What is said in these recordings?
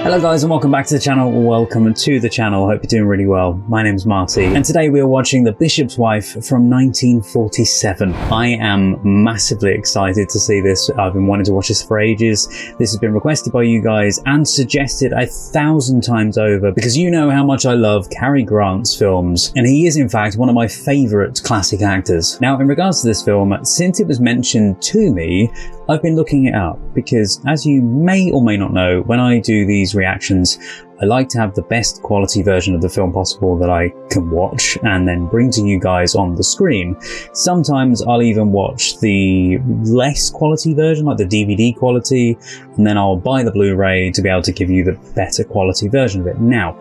Hello guys and welcome back to the channel. Welcome to the channel. Hope you're doing really well. My name's Marty and today we are watching The Bishop's Wife from 1947. I am massively excited to see this. I've been wanting to watch this for ages. This has been requested by you guys and suggested 1,000 times over because you know how much I love Cary Grant's films, and he is in fact one of my favourite classic actors. Now in regards to this film, since it was mentioned to me, I've been looking it up because, as you may or may not know, when I do these reactions, I like to have the best quality version of the film possible that I can watch and then bring to you guys on the screen. Sometimes I'll even watch the less quality version, like the DVD quality, and then I'll buy the Blu-ray to be able to give you the better quality version of it. Now,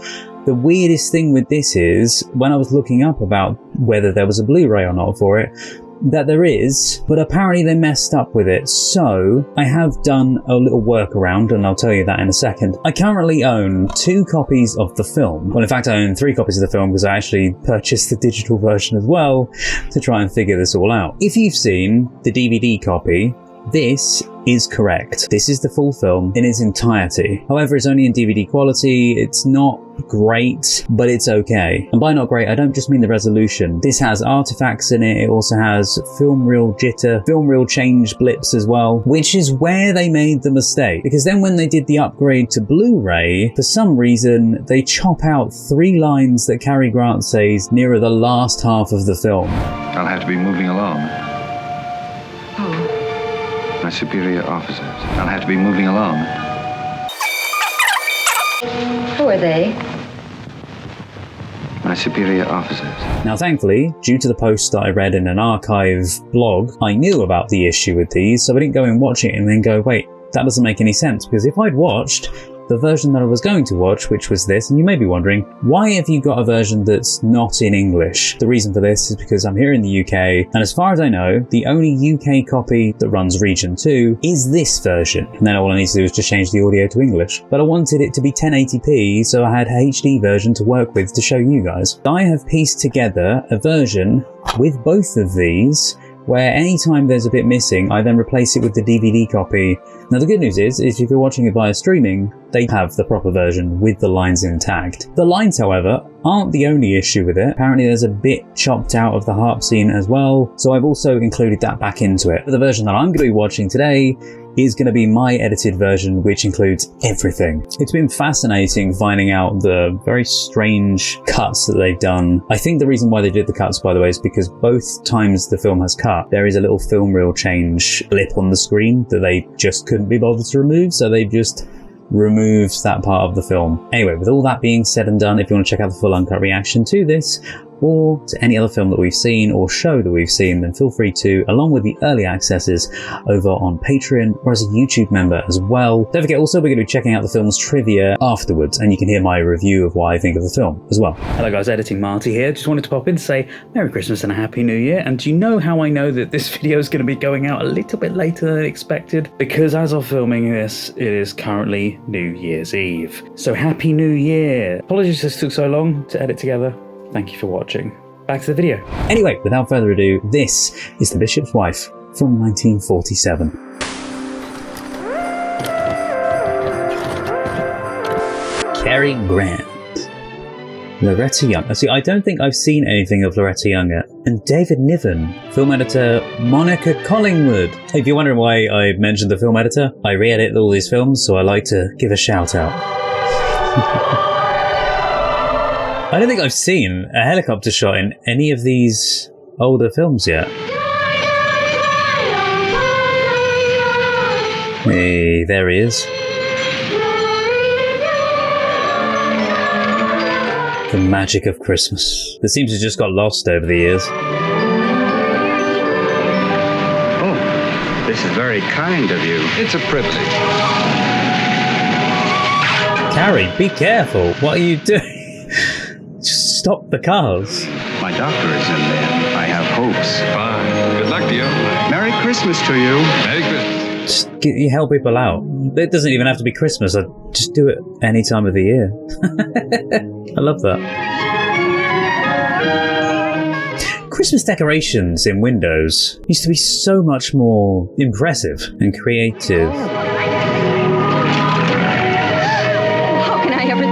the weirdest thing with this is, when I was looking up about whether there was a Blu-ray or not for it, that there is, but apparently they messed up with it. So I have done a little workaround and I'll tell you that in a second. I currently own 2 copies of the film. Well, in fact, I own 3 copies of the film because I actually purchased the digital version as well to try and figure this all out. If you've seen the DVD copy, this is correct. This is the full film in its entirety. However, it's only in DVD quality. It's not great, but it's okay. And by not great, I don't just mean the resolution. This has artifacts in it. It also has film reel jitter, film reel change blips as well, which is where they made the mistake. Because then when they did the upgrade to Blu-ray, for some reason, they chop out 3 lines that Cary Grant says nearer the last half of the film. I'll have to be moving along. My superior officers. I'll have to be moving along. Who are they? My superior officers. Now thankfully, due to the post that I read in an archive blog, I knew about the issue with these, so I didn't go and watch it and then go, wait, that doesn't make any sense, because if I'd watched the version that I was going to watch, which was this, and you may be wondering, why have you got a version that's not in English? The reason for this is because I'm here in the UK, and as far as I know, the only UK copy that runs Region 2 is this version. And then all I need to do is just change the audio to English. But I wanted it to be 1080p, so I had a HD version to work with to show you guys. I have pieced together a version with both of these, where anytime there's a bit missing, I then replace it with the DVD copy. Now the good news is if you're watching it via streaming, they have the proper version with the lines intact. The lines, however, aren't the only issue with it. Apparently there's a bit chopped out of the harp scene as well, so I've also included that back into it. But the version that I'm going to be watching today is going to be my edited version, which includes everything. It's been fascinating finding out the very strange cuts that they've done. I think the reason why they did the cuts, by the way, is because both times the film has cut, there is a little film reel change blip on the screen that they just couldn't be bothered to remove, so they've just removed that part of the film. Anyway, with all that being said and done, if you want to check out the full uncut reaction to this, or to any other film that we've seen or show that we've seen, then feel free to, along with the early accesses, over on Patreon or as a YouTube member as well. Don't forget also we're going to be checking out the film's trivia afterwards, and you can hear my review of what I think of the film as well. Hello guys, editing Marty here. Just wanted to pop in to say Merry Christmas and a Happy New Year. And do you know how I know that this video is going to be going out a little bit later than expected? Because as of filming this, it is currently New Year's Eve. So Happy New Year. Apologies this took so long to edit together. Thank you for watching. Back to the video. Anyway, without further ado, this is The Bishop's Wife from 1947. Cary Grant. Loretta Young. See, I don't think I've seen anything of Loretta Young yet. And David Niven. Film editor Monica Collingwood. If you're wondering why I mentioned the film editor, I re-edit all these films, so I like to give a shout out. I don't think I've seen a helicopter shot in any of these older films yet. Hey, there he is. The magic of Christmas. That seems to have just got lost over the years. Oh, this is very kind of you. It's a privilege. Cary, be careful. What are you doing? Just stop the cars. My doctor is in there. I have hopes. Fine. Good luck to you. Merry Christmas to you. Merry Christmas. You help people out. It doesn't even have to be Christmas. I just do it any time of the year. I love that. Christmas decorations in windows used to be so much more impressive and creative.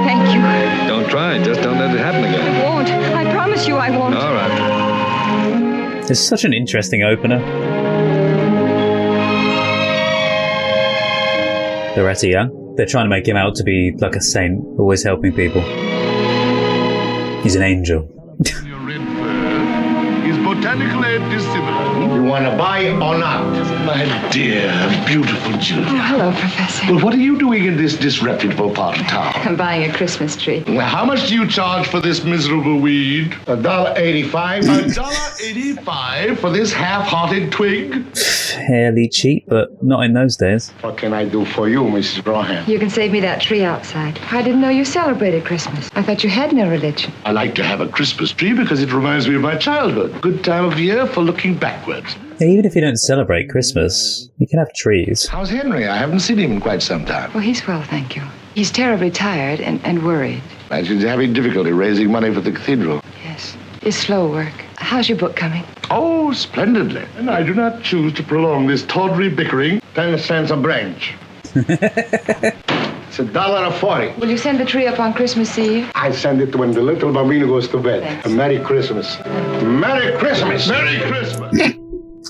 Thank you. Don't try. Just don't let it happen again. I won't. I promise you I won't. All right. It's such an interesting opener. Loretta Young. They're trying to make him out to be like a saint, always helping people. He's an angel. Your red fur is botanically dissimilar. You want to buy or not? My dear, beautiful Julia. Oh, hello, Professor. Well, what are you doing in this disreputable part of town? I'm buying a Christmas tree. Well, how much do you charge for this miserable weed? $1.85. $1.85 for this half-hearted twig? Fairly cheap, but not in those days. What can I do for you, Mrs. Brohan? You can save me that tree outside. I didn't know you celebrated Christmas. I thought you had no religion. I like to have a Christmas tree because it reminds me of my childhood. Good time of year for looking backwards. Yeah, even if you don't celebrate Christmas, you can have trees. How's Henry? I haven't seen him in quite some time. Well, he's well, thank you. He's terribly tired and worried. He's having difficulty raising money for the cathedral. Yes. It's slow work. How's your book coming? Oh, splendidly. And I do not choose to prolong this tawdry bickering. 10 cents a branch. It's $1.40. Will you send the tree up on Christmas Eve? I send it when the little bambino goes to bed. Thanks. Merry Christmas. Merry Christmas. Merry Christmas.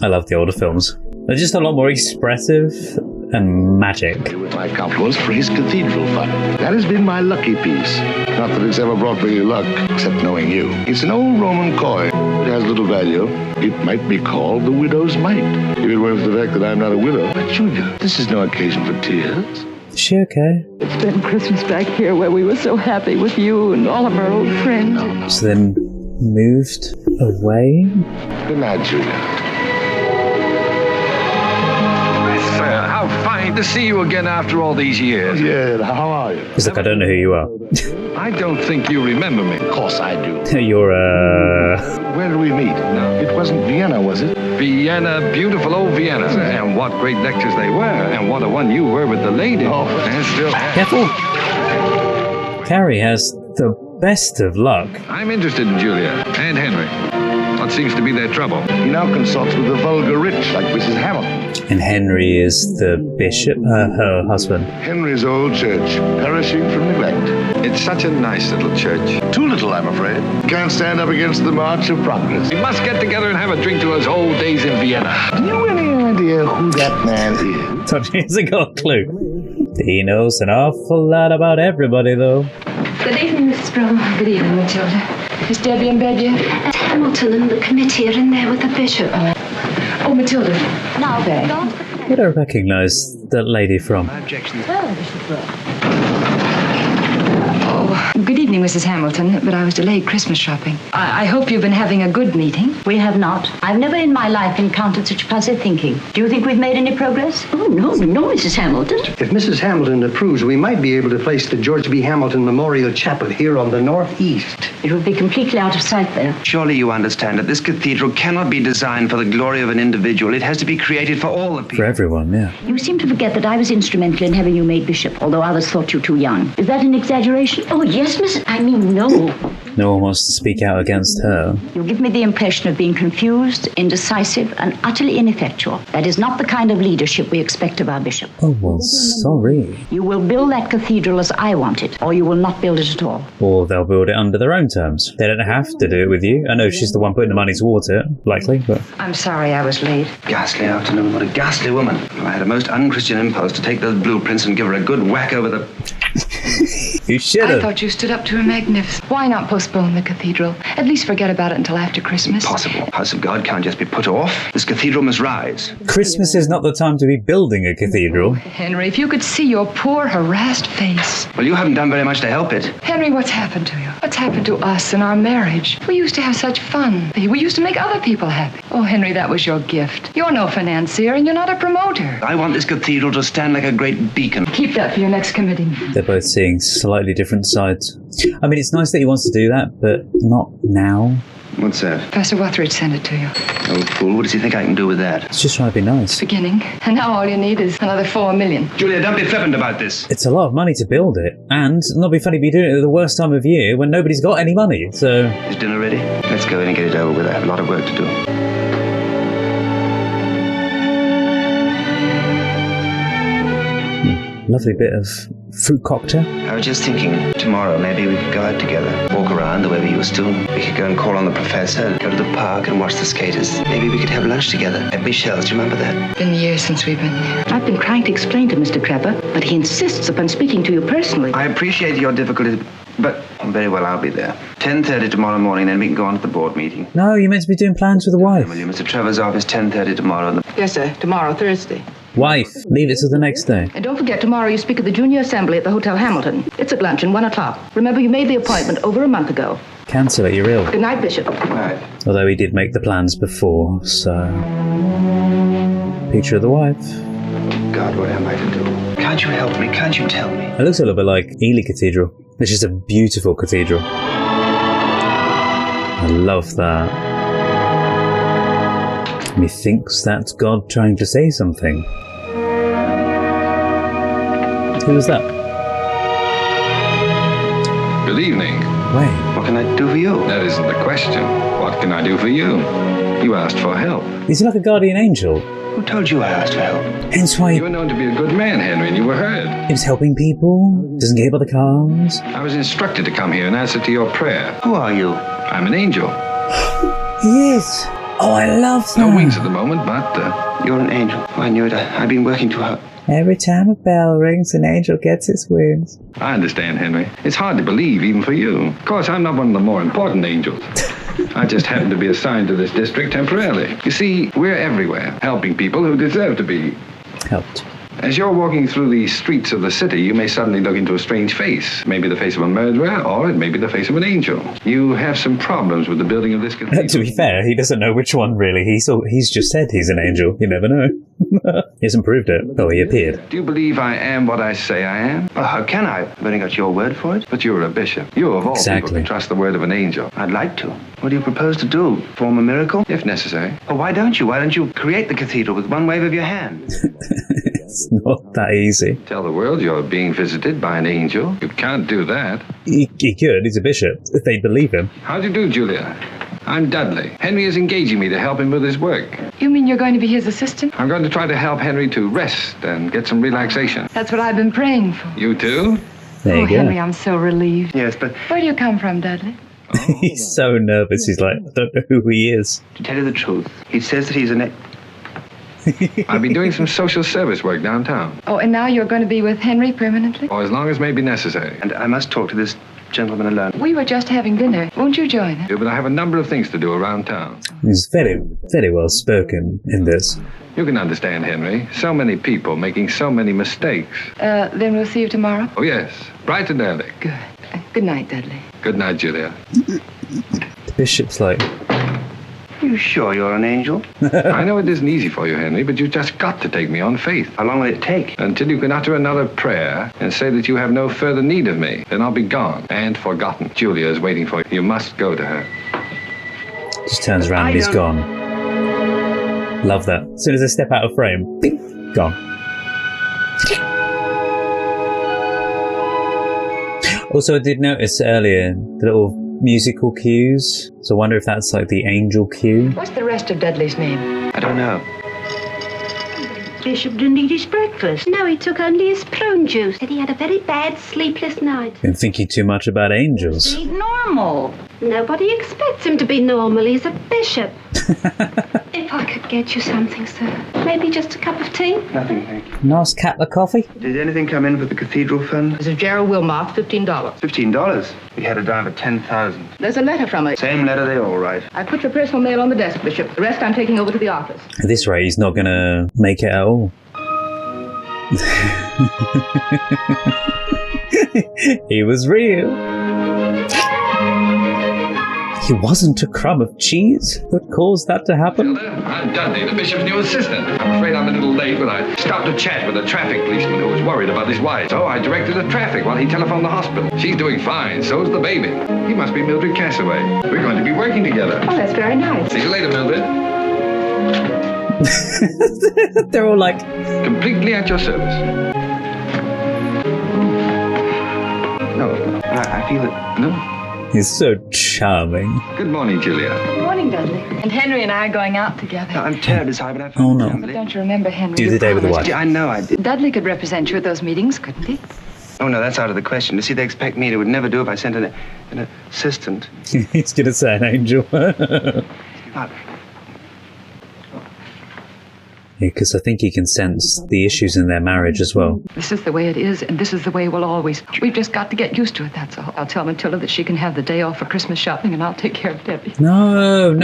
I love the older films. They're just a lot more expressive and magic. With my compliments for his cathedral fund. That has been my lucky piece. Not that it's ever brought me luck, except knowing you. It's an old Roman coin. It has little value. It might be called the widow's mite. If it weren't for the fact that I'm not a widow. But Julia, this is no occasion for tears. Is she okay? It's been Christmas back here where we were so happy with you and all of our old friends. So then moved away? Good night, Julia. How fine to see you again after all these years. Yeah, how are you? It's like, I don't know who you are. I don't think you remember me. Of course I do. You're, Where did we meet? No, it wasn't Vienna, was it? Vienna, beautiful old Vienna. And what great lectures they were. And what a one you were with the lady. Oh. And still... Careful! Cary has the best of luck. I'm interested in Julia and Henry. What seems to be their trouble? He now consorts with the vulgar rich, like Mrs. Hamilton. And Henry is the bishop, her husband. Henry's old church, perishing from neglect. It's such a nice little church. Too little, I'm afraid. Can't stand up against the march of progress. We must get together and have a drink to those old days in Vienna. Have you any idea who that man is? Tony hasn't got a clue. He knows an awful lot about everybody, though. Good evening, Mrs. Brown. Good evening, Matilda. Is Debbie in bed yet? Hamilton and the committee are in there with the bishop. Oh, Matilda. Now, There. Would I recognise that lady from? Good evening, Mrs. Hamilton, but I was delayed Christmas shopping. I hope you've been having a good meeting. We have not. I've never in my life encountered such passive thinking. Do you think we've made any progress? Oh, no, Mrs. Hamilton. If Mrs. Hamilton approves, we might be able to place the George B. Hamilton Memorial Chapel here on the northeast. It would be completely out of sight there. Surely you understand that this cathedral cannot be designed for the glory of an individual. It has to be created for all the people. For everyone, yeah. You seem to forget that I was instrumental in having you made bishop, although others thought you too young. Is that an exaggeration? Oh, yes, Miss. I mean, no. No one wants to speak out against her. You give me the impression of being confused, indecisive, and utterly ineffectual. That is not the kind of leadership we expect of our bishop. Oh, well, sorry. You will build that cathedral as I want it, or you will not build it at all. Or they'll build it under their own terms. They don't have to do it with you. I know she's the one putting the money towards it, likely, but... I'm sorry I was late. Ghastly afternoon. What a ghastly woman. I had a most unchristian impulse to take those blueprints and give her a good whack over the... You should I have. thought you stood up to a magnificent. Why not postpone the cathedral? At least forget about it until after Christmas. Impossible. House of God can't just be put off. This cathedral must rise. Christmas is not the time to be building a cathedral. Henry, if you could see your poor, harassed face. Well, you haven't done very much to help it. Henry, what's happened to you? What's happened to us and our marriage? We used to have such fun. We used to make other people happy. Oh, Henry, that was your gift. You're no financier and you're not a promoter. I want this cathedral to stand like a great beacon. Keep that for your next committee meeting. They're both seeing slightly different sides. I mean, it's nice that he wants to do that, but not now. What's that? Professor Wuthridge sent it to you. Old fool, what does he think I can do with that? It's just trying to be nice. Beginning. And now all you need is another 4 million. Julia, don't be flippant about this. It's a lot of money to build it, and not be funny be doing it at the worst time of year when nobody's got any money, so... Is dinner ready? Let's go in and get it over with. I have a lot of work to do. Lovely bit of fruit cocktail. I was just thinking, tomorrow maybe we could go out together, walk around the way we used to. We could go and call on the professor, go to the park and watch the skaters. Maybe we could have lunch together at Michelle's. Do you remember that? Been years since we've been there. I've been trying to explain to Mr. Crepper, but he insists upon speaking to you personally. I appreciate your difficulties, but very well, I'll be there. 10:30 tomorrow morning, then we can go on to the board meeting. No, you're meant to be doing plans with the wife. Will you, Mr. Trevor's office, 10:30 tomorrow. Yes, sir. Tomorrow, Thursday. Wife, leave it till the next day. And don't forget, tomorrow you speak at the Junior Assembly at the Hotel Hamilton. It's at luncheon, 1 o'clock. Remember, you made the appointment over a month ago. Cancel it, you're ill. Good night, Bishop. Right. Although he did make the plans before, so... Picture of the wife. God, what am I to do? Can't you help me? Can't you tell me? It looks a little bit like Ely Cathedral. It's just a beautiful cathedral. I love that. Methinks that's God trying to say something. Who was that? Good evening. Wait. What can I do for you? That isn't the question. What can I do for you? You asked for help. Is he like a guardian angel? Who told you I asked for help? Hence why You were known to be a good man, Henry, and you were heard. he was helping people, doesn't get hit by the cars. I was instructed to come here in answer to your prayer. Who are you? I'm an angel. He is. Oh, I love that. No wings at the moment, but You're an angel. I knew it. I've been working too hard. Every time a bell rings, an angel gets its wings. I understand, Henry. It's hard to believe, even for you. Of course, I'm not one of the more important angels. I just happen to be assigned to this district temporarily. You see, we're everywhere, helping people who deserve to be. Helped. As you're walking through the streets of the city, you may suddenly look into a strange face. Maybe the face of a murderer, or it may be the face of an angel. You have some problems with the building of this cathedral. To be fair, he doesn't know which one really. He's just said he's an angel. You never know. He hasn't proved it. Oh, he appeared. Do you believe I am what I say I am? Oh, how can I? I've only got your word for it. But you're a bishop. You, of all people, can trust the word of an angel. I'd like to. What do you propose to do? Perform a miracle? If necessary. Oh, why don't you? Why don't you create the cathedral with one wave of your hand? It's not that easy. Tell the world you're being visited by an angel. You can't do that. He could. He's a bishop. If they believe him. How do you do, Julia? I'm Dudley. Henry is engaging me to help him with his work. You mean you're going to be his assistant? I'm going to try to help Henry to rest and get some relaxation. That's what I've been praying for. You too? There you go. Henry, I'm so relieved. Yes, but Where do you come from, Dudley? He's so nervous. He's like, I don't know who he is. to tell you the truth, he says that he's an... I've been doing some social service work downtown. Oh, and now you're going to be with Henry permanently? Or as long as may be necessary. And I must talk to this gentleman alone. We were just having dinner. Won't you join us? Yeah, but I have a number of things to do around town. He's very, very well spoken in this. You can understand, Henry. So many people making so many mistakes. Then we'll see you tomorrow. Oh, yes. Bright and early. Good. Good night, Dudley. Good night, Julia. The bishop's like, You sure you're an angel? I know it isn't easy for you, Henry, but you've just got to take me on faith. How long will it take? Until you can utter another prayer and say that you have no further need of me. Then I'll be gone and forgotten. Julia is waiting for you. You must go to her. just turns around and he's gone. Love that. As soon as I step out of frame, bing, gone. Also, I did notice earlier the little musical cues, so I wonder if that's like the angel cue. What's the rest of Dudley's name? I don't know. Bishop didn't eat his breakfast. No, he took only his prune juice. Said he had a very bad sleepless night. Been thinking too much about angels. He's normal. Nobody expects him to be normal. He's a bishop. If I could get you something, sir. Maybe just a cup of tea? Nothing, thank you. Nice cup of coffee. Did anything come in for the cathedral fund? Mrs. Gerald Wilmot, $15. $15? We had it down for 10,000. There's a letter from her. Same letter, they all write. I put your personal mail on the desk, Bishop. The rest I'm taking over to the office. At this rate, he's not going to make it at all. He was real. He wasn't a crumb of cheese that caused that to happen. I'm Dudley, the bishop's new assistant. I'm afraid I'm a little late, but I stopped to chat with a traffic policeman who was worried about his wife. So I directed the traffic while he telephoned the hospital. She's doing fine, so's the baby. He must be Mildred Castaway. We're going to be working together. Oh, that's very nice. See you later, Mildred. They're all like... Completely at your service. No, I feel it. No? He's so charming. Good morning, Julia. Good morning, Dudley. And Henry and I are going out together. I'm terribly sorry, but I Oh, no. But don't you remember, Henry? Do you the day with the promised- wife. I know I did. Dudley could represent you at those meetings, couldn't he? Oh, no, that's out of the question. You see, they expect me. It would never do if I sent an assistant. He's going to say an angel. Because I think he can sense the issues in their marriage as well. This is the way it is, and this is the way we'll always. We've just got to get used to it, that's all. I'll tell Matilda that she can have the day off for Christmas shopping, and I'll take care of Debbie. No.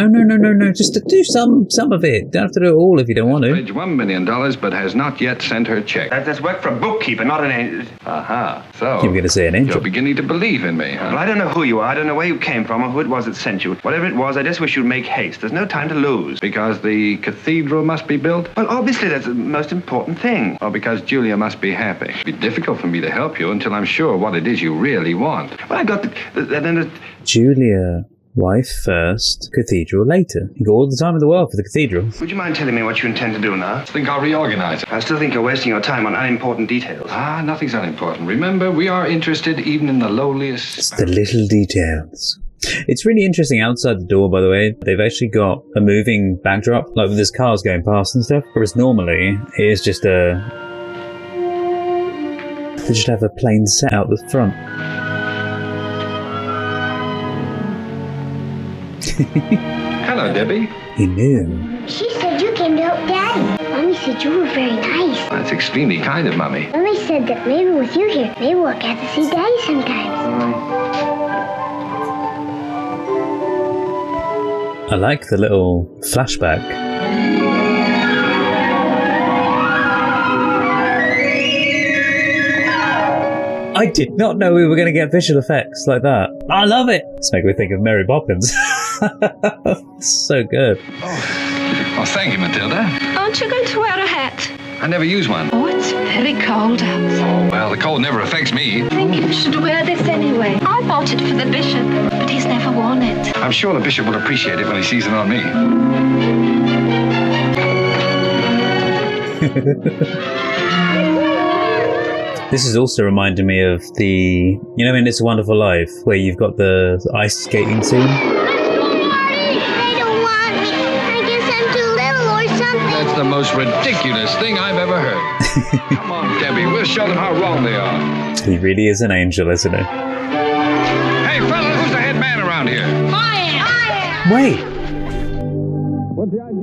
Just to do some of it. Don't have to do it all if you don't want to. Pledged $1 million, but has not yet sent her check. That's work for a bookkeeper, not an angel. Aha. So. You were going to say an angel. You're beginning to believe in me, huh? Well, I don't know who you are. I don't know where you came from or who it was that sent you. Whatever it was, I just wish you'd make haste. There's no time to lose. Because the cathedral must be built? Well, obviously, that's the most important thing. Or because Julia must be happy? It'd be difficult for me to help you until I'm sure what it is you really want. Well, I got the Julia, wife first, cathedral later. You got all the time in the world for the cathedral. Would you mind telling me what you intend to do now? I think I'll reorganize it. I still think you're wasting your time on unimportant details. Ah, nothing's unimportant. Remember, we are interested even in the lowliest... It's the little details. It's really interesting outside the door, by the way. They've actually got a moving backdrop, like with there's cars going past and stuff. Whereas normally, it is just a... They just have a plain set out the front. Hello, Debbie. He knew. She said you came to help Daddy. Mommy said you were very nice. That's extremely kind of Mommy. Mommy said that maybe with you here, maybe we'll get to see Daddy sometimes. I like the little flashback. I did not know we were going to get visual effects like that. I love it. It's making me think of Mary Poppins. So good. Oh, thank you, Matilda. Aren't you going to wear a hat? I never use one. Oh, it's very cold out. Oh, well, the cold never affects me. I think you should wear this anyway. I bought it for the bishop, but he's never worn it. I'm sure the bishop will appreciate it when he sees it on me. This is also reminding me of the, you know, in It's a Wonderful Life, where you've got the ice skating scene. Marty, they don't want me. I guess I'm too little or something. That's the most ridiculous thing I've ever heard. Come on, Debbie, we'll show them how wrong they are. He really is an angel, isn't he? Hey, fella, who's the head man around here? I am. Wait!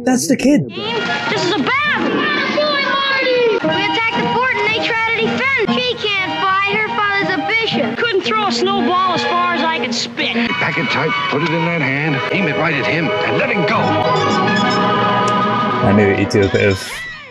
That's the kid! This is a battle. Marty! We attacked the fort and they tried to defend. She can't fight. Her father's a bishop. Couldn't throw a snowball as far as I could spit. Pack it tight, put it in that hand, aim it right at him, and let it go. I knew he'd do a bit of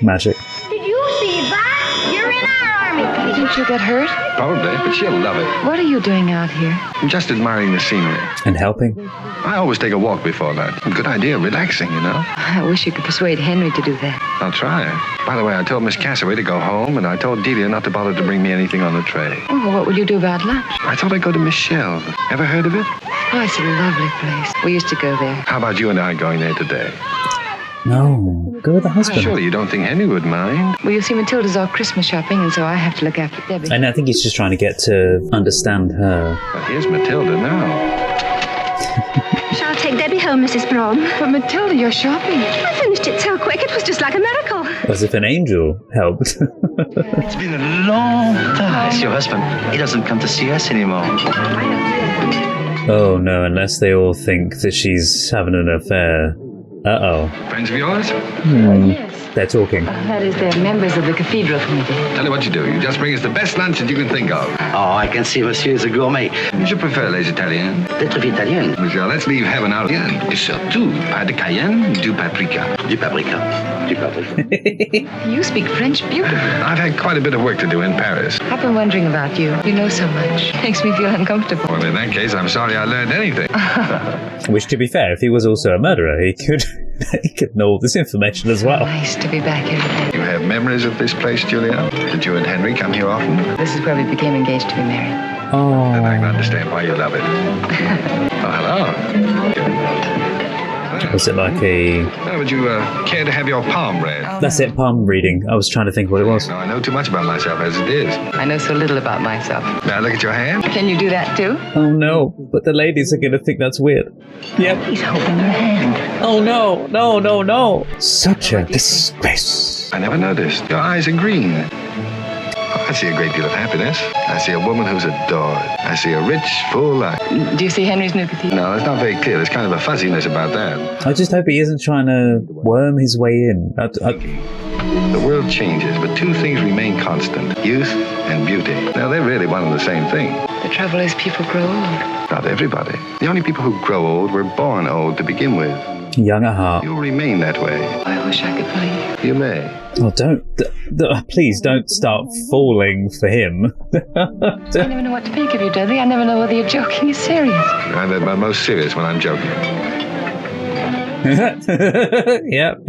magic. Did you see that? You're in our army. Didn't you get hurt? Probably, but she'll love it. What are you doing out here? I'm just admiring the scenery. And helping. I always take a walk before that. Good idea, relaxing, you know. I wish you could persuade Henry to do that. I'll try. By the way, I told Miss Cassaway to go home, and I told Delia not to bother to bring me anything on the tray. Oh, what will you do about lunch? I thought I'd go to Michelle. Ever heard of it? Oh, it's a lovely place. We used to go there. How about you and I going there today? No, go with the husband. Surely you don't think Henry would mind? Well, you see, Matilda's off Christmas shopping, and so I have to look after Debbie. And I think he's just trying to get to understand her. But here's Matilda now. Shall I take Debbie home, Mrs. Braun? But Matilda, you're shopping. I finished it so quick, it was just like a miracle. As if an angel helped. It's been a long time. It's your husband. He doesn't come to see us anymore. Oh no, unless they all think that she's having an affair. Uh-oh. Friends of yours? Yes. They're talking. That is, they're members of the cathedral committee. Tell you what you do. You just bring us the best lunch that you can think of. Oh, I can see monsieur is a gourmet. Je préfère les Italiens. Des trucs italiens. Monsieur, let's leave heaven out again. Et surtout, pas de cayenne, du paprika. Du paprika. Du paprika. You speak French beautifully. I've had quite a bit of work to do in Paris. I've been wondering about you. You know so much. Makes me feel uncomfortable. Well, in that case, I'm sorry I learned anything. Which, to be fair, if he was also a murderer, he could know all this information as well. Nice to be back here again. You have memories of this place, Julia? Did you and Henry come here often? This is where we became engaged to be married. Oh. Then I can understand why you love it. Oh, hello. Was it like a... Would you care to have your palm read? That's it, palm reading. I was trying to think what it was. No, I know too much about myself as it is. I know so little about myself. May I look at your hand? Can you do that too? Oh no, but the ladies are going to think that's weird. Yep. He's holding her hand. Oh no, no, no, no. Such a disgrace. I never noticed. Your eyes are green. I see a great deal of happiness. I see a woman who's adored. I see a rich, full life. Do you see Henry's new cathedral? No, it's not very clear. There's kind of a fuzziness about that. I just hope he isn't trying to worm his way in. The world changes, but two things remain constant. Youth and beauty. Now, they're really one and the same thing. The trouble is people grow old. Not everybody. The only people who grow old were born old to begin with. Young at heart. You'll remain that way. I wish I could believe. You may. Oh, don't. Please don't start falling for him. I never know what to think of you, Dudley. I never know whether you're joking or serious. I'm at my most serious when I'm joking. Yep.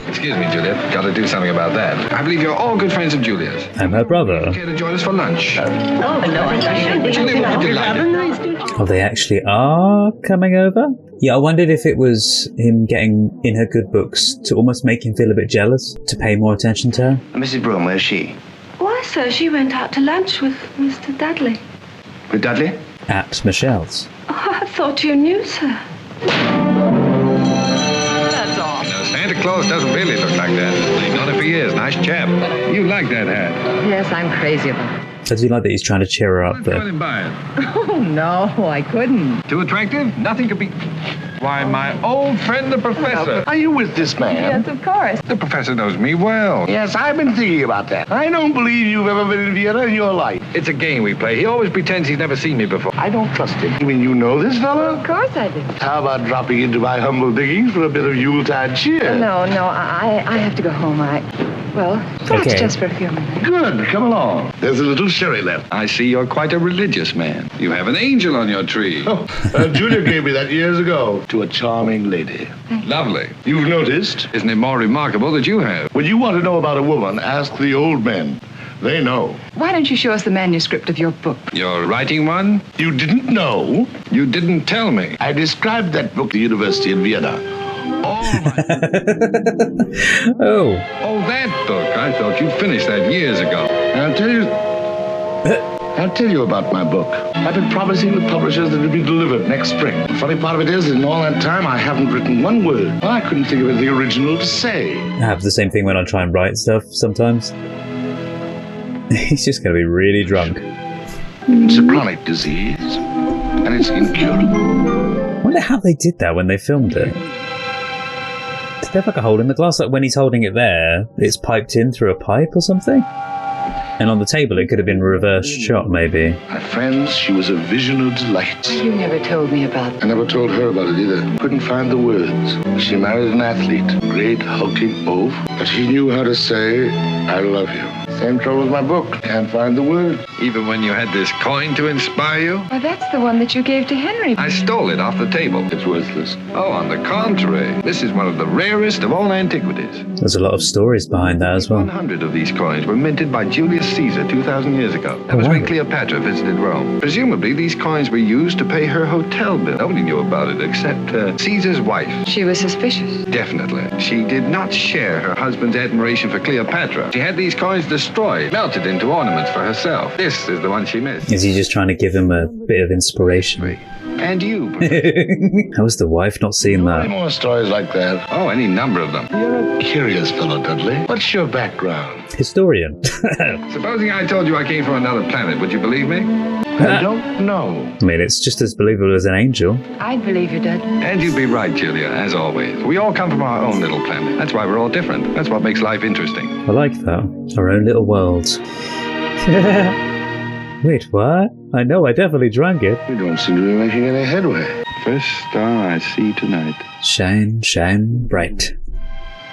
Excuse me, Juliet. Got to do something about that. I believe you're all good friends of Julia's. I'm her brother. Care to join us for lunch? Oh, no, I shouldn't. Juliet would be delighted. Oh, they actually are coming over? Yeah, I wondered if it was him getting in her good books to almost make him feel a bit jealous, to pay more attention to her. Mrs. Broom, where's she? Why, sir, she went out to lunch with Mr. Dudley. With Dudley? At Michelle's. Oh, I thought you knew, sir. That's all. No, Santa Claus doesn't really look like that. He's known him for years. Nice chap. You like that hat. Yes, I'm crazy about it. I do like that he's trying to cheer her up there. Buy it. Oh, no, I couldn't. Too attractive? Nothing could be... Why, my old friend, the professor. Are you with this man? Yes, of course. The professor knows me well. Yes, I've been thinking about that. I don't believe you've ever been in Vienna in your life. It's a game we play. He always pretends he's never seen me before. I don't trust him. You mean you know this fellow? Of course I do. How about dropping into my humble diggings for a bit of Yuletide cheer? No, I have to go home. Well, perhaps Okay. just for a few minutes. Good, come along. There's a little sherry left. I see you're quite a religious man. You have an angel on your tree. Oh, Julia gave me that years ago to a charming lady. Lovely. You've noticed? Isn't it more remarkable that you have? When you want to know about a woman, ask the old men. They know. Why don't you show us the manuscript of your book? You're writing one? You didn't know? You didn't tell me. I described that book at the University of Vienna. All my... Oh. Oh, that book. I thought you finished that years ago. I'll tell you about my book. I've been promising the publishers that it'll be delivered next spring. The funny part of it is, in all that time, I haven't written one word. I couldn't think of anything original to say. I have the same thing when I try and write stuff sometimes. He's just going to be really drunk. It's a chronic disease, and it's incurable. I wonder how they did that when they filmed it. Did they have like a hole in the glass? Like when he's holding it there, it's piped in through a pipe or something? And on the table, it could have been reverse shot, maybe. My friends, she was a vision of delight. You never told me about it. I never told her about it either. Couldn't find the words. She married an athlete, great hulking oaf, but he knew how to say, I love you. Same trouble with my book. Can't find the word. Even when you had this coin to inspire you? Well, that's the one that you gave to Henry. I stole it off the table. It's worthless. Oh, on the contrary. This is one of the rarest of all antiquities. There's a lot of stories behind that as well. 100 of these coins were minted by Julius Caesar 2,000 years ago. That was when Cleopatra visited Rome. Presumably, these coins were used to pay her hotel bill. Nobody knew about it except Caesar's wife. She was suspicious. Definitely. She did not share her husband's admiration for Cleopatra. She had these coins destroyed, melted into ornaments for herself. This is the one she missed. Is he just trying to give him a bit of inspiration? And you. How has the wife not seen Any that? more stories like that? Oh, any number of them. You're a curious fellow, Dudley. What's your background? Historian. Supposing I told you I came from another planet, would you believe me? I don't know. I mean, it's just as believable as an angel. I'd believe you, Dad. And you'd be right, Julia, as always. We all come from our own little planet. That's why we're all different. That's what makes life interesting. I like that. Our own little worlds. Wait, what? I know I definitely drank it. We don't seem to be making any headway. First star I see tonight. Shine, shine bright.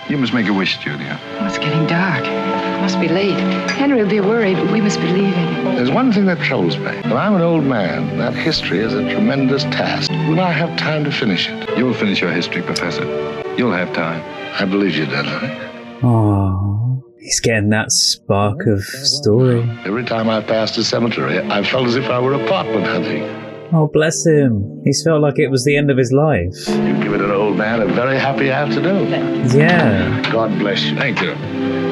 You must make a wish, Julia. Oh, it's getting dark. It must be late. Henry will be worried. We must be leaving. There's one thing that troubles me. When I'm an old man, that history is a tremendous task. Will I have time to finish it? You'll finish your history, Professor. You'll have time. I believe you, Dudley. Oh, he's getting that spark of story. Every time I passed a cemetery, I felt as if I were apartment hunting. Oh, bless him. He's felt like it was the end of his life. You've given an old man a very happy afternoon. Yeah. God bless you. Thank you.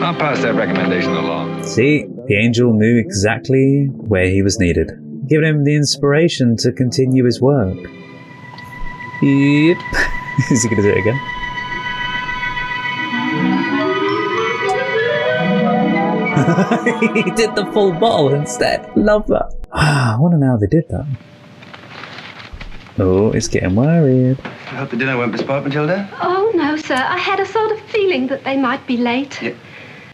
I'll pass that recommendation along. See, the angel knew exactly where he was needed, giving him the inspiration to continue his work. Yep. Is he going to do it again? He did the full bottle instead. Love that. I want to know how they did that. Oh, it's getting worried. I hope the dinner won't be spoiled, Matilda. Oh, no, sir. I had a sort of feeling that they might be late. Yeah.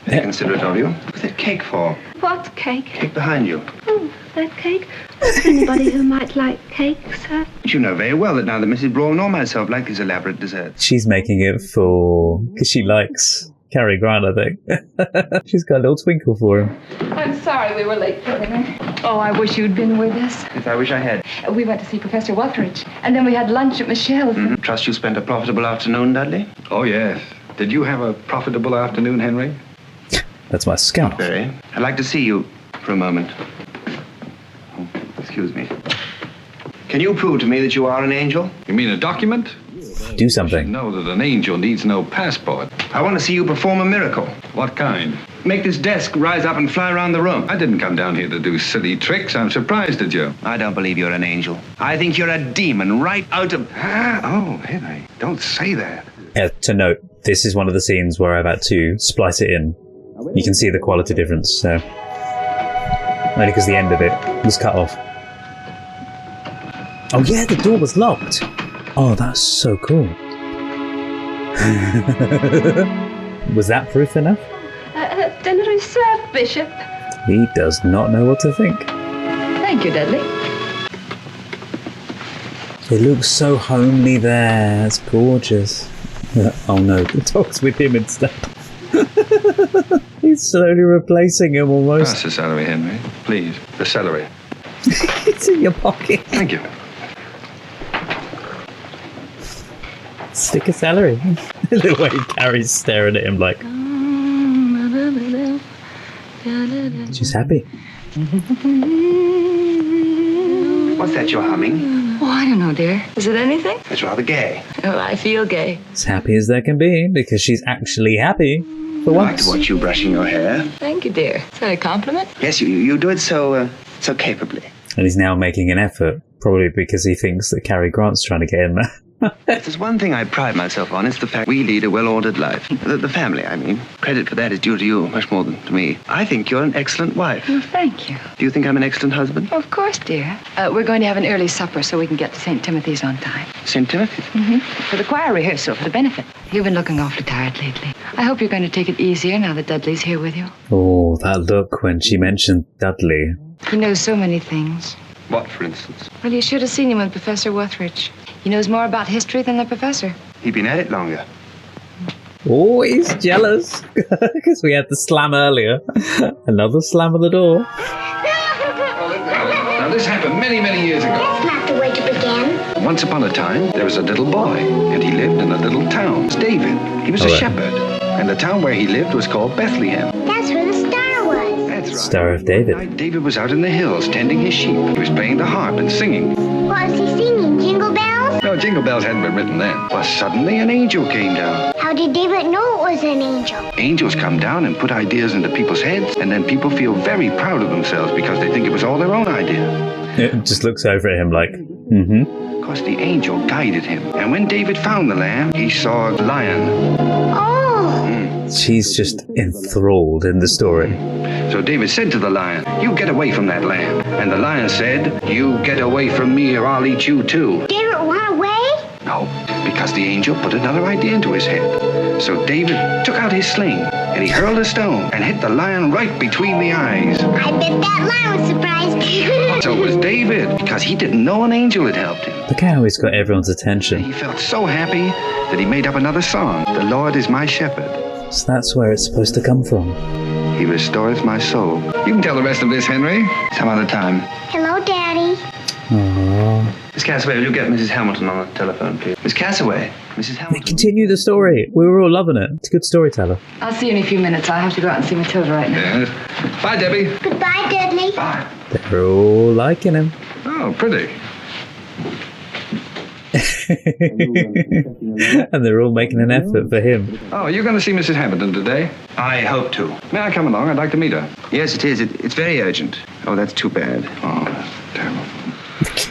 Very considerate of you. What's that cake for? What cake? Cake behind you. Oh, that cake? Is there anybody who might like cake, sir? But you know very well that neither Mrs. Brawl nor myself like these elaborate desserts. She's making it for... because she likes Cary Grant, I think. She's got a little twinkle for him. I'm sorry we were late for dinner. Oh, I wish you'd been with us. Yes, I wish I had. We went to see Professor Wuthridge, and then we had lunch at Michelle's. Mm-hmm. Trust you spent a profitable afternoon, Dudley? Oh, yes. Did you have a profitable afternoon, Henry? That's my scarf. Very. I'd like to see you for a moment. Oh, excuse me. Can you prove to me that you are an angel? You mean a document? Do something. Know that an angel needs no passport. I want to see you perform a miracle. What kind? Make this desk rise up and fly around the room. I didn't come down here to do silly tricks. I'm surprised at you. I don't believe you're an angel. I think you're a demon right out of... Oh, Henry, don't say that. To note, this is one of the scenes where I've had to splice it in. You can see the quality difference, so... only because the end of it was cut off. Oh yeah, the door was locked! Oh, that's so cool. Was that proof enough? Dinner is served, Bishop. He does not know what to think. Thank you, Dudley. It looks so homely there. It's gorgeous. Oh no, the dog's with him instead. He's slowly replacing him almost. Pass the celery, Henry. Please, the celery. It's in your pocket. Thank you. Stick a celery. The way Carrie's staring at him like... she's happy. What's that you're humming? Oh, I don't know, dear. Is it anything? It's rather gay. Oh, I feel gay. As happy as there can be, because she's actually happy for I like once. to watch you brushing your hair. Thank you, dear. Is that a compliment? Yes, you do it so capably. And he's now making an effort, probably because he thinks that Cary Grant's trying to get in there. If there's one thing I pride myself on, it's the fact we lead a well-ordered life. The family, I mean. Credit for that is due to you, much more than to me. I think you're an excellent wife. Oh, thank you. Do you think I'm an excellent husband? Of course, dear. We're going to have an early supper so we can get to St. Timothy's on time. St. Timothy's? Mm-hmm. For the choir rehearsal, for the benefit. You've been looking awfully tired lately. I hope you're going to take it easier now that Dudley's here with you. Oh, that look when she mentioned Dudley. He knows so many things. What, for instance? Well, you should have seen him with Professor Wuthridge. He knows more about history than the professor. He'd been at it longer. Oh, he's jealous. Because we had the slam earlier. Another slam of the door. Now, this happened many, many years ago. That's not the way to begin. Once upon a time, there was a little boy, and he lived in a little town. It was David. He was a shepherd, and the town where he lived was called Bethlehem. That's where the star was. That's right. Star of David. One night, David was out in the hills tending his sheep. He was playing the harp and singing. What was he singing? Jingle bells? No, jingle bells hadn't been written then. But suddenly an angel came down. How did David know it was an angel? Angels come down and put ideas into people's heads, and then people feel very proud of themselves because they think it was all their own idea. It just looks over at him like, mm-hmm. Because the angel guided him. And when David found the lamb, he saw a lion. Oh! She's just enthralled in the story. So David said to the lion, "You get away from that lamb." And the lion said, "You get away from me or I'll eat you too." David ran away? No, because the angel put another idea into his head. So David took out his sling and he hurled a stone and hit the lion right between the eyes. I bet that lion was surprised. So was David, because he didn't know an angel had helped him. Look how he's got everyone's attention. He felt so happy that he made up another song, "The Lord is my shepherd. So that's where it's supposed to come from. He restores my soul." You can tell the rest of this, Henry, some other time. Hello, Daddy. Aww. Miss Cassaway, will you get Mrs. Hamilton on the telephone, please? Miss Cassaway, Mrs. Hamilton. Continue the story. We were all loving it. It's a good storyteller. I'll see you in a few minutes. I have to go out and see Matilda right now. Yes. Bye, Debbie. Goodbye, Dudley. Bye. They're all liking him. Oh, pretty. And they're all making an effort for him. Oh, you're going to see Mrs. Hamilton today? I hope to. May I come along? I'd like to meet her. Yes, it is. It's very urgent. Oh, that's too bad. Oh, that's terrible.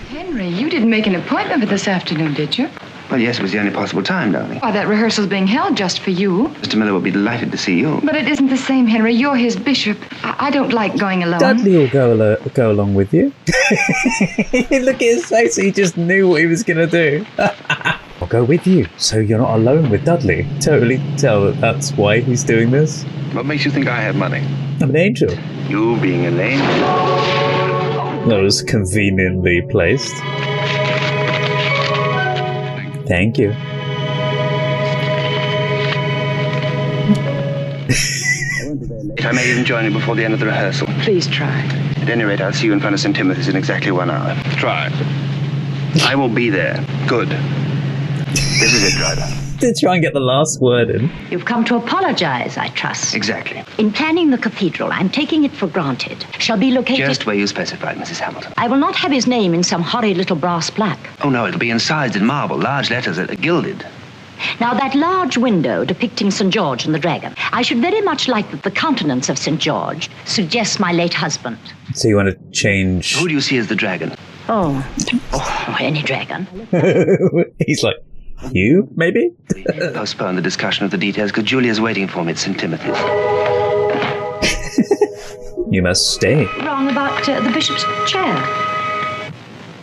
Henry, you didn't make an appointment for this afternoon, did you? Well, yes, it was the only possible time, darling. Why, that rehearsal's being held just for you. Mr. Miller will be delighted to see you. But it isn't the same, Henry. You're his bishop. I don't like going alone. Dudley will go along with you. Look at his face. He just knew what he was going to do. I'll go with you, so you're not alone with Dudley. Totally tell that that's why he's doing this. What makes you think I have money? I'm an angel. You being an angel. That was conveniently placed. Thank you. If I may even join you before the end of the rehearsal. Please try. At any rate, I'll see you in front of St. Timothy's in exactly 1 hour. Try. I will be there. Good. This is it, driver. To try and get the last word in. You've come to apologize, I trust. Exactly. In planning the cathedral, I'm taking it for granted, shall be located... Just where you specified, Mrs. Hamilton. I will not have his name in some horrid little brass plaque. Oh, no, it'll be incised in marble, large letters, gilded. Now, that large window depicting St. George and the dragon, I should very much like that the countenance of St. George suggests my late husband. So you want to change... Who do you see as the dragon? Oh, any dragon. He's like, you, maybe? Postpone the discussion of the details, because Julia's waiting for me at St. Timothy's. You must stay. Wrong about the bishop's chair.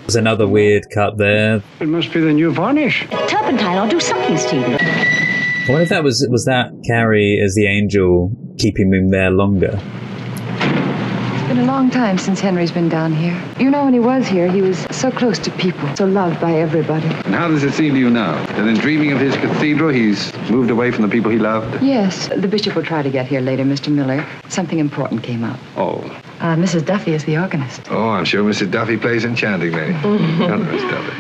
There's another weird cut there. It must be the new varnish. Turpentine, I'll do something, Stephen. I wonder if that was that Cary as the angel keeping him there longer. It's been a long time since Henry's been down here. You know, when he was here, he was so close to people, so loved by everybody. And how does it seem to you now? That in dreaming of his cathedral, he's moved away from the people he loved? Yes, the bishop will try to get here later, Mr. Miller. Something important came up. Oh. Mrs. Duffy is the organist. Oh, I'm sure Mrs. Duffy plays enchantingly. Not Miss Duffy.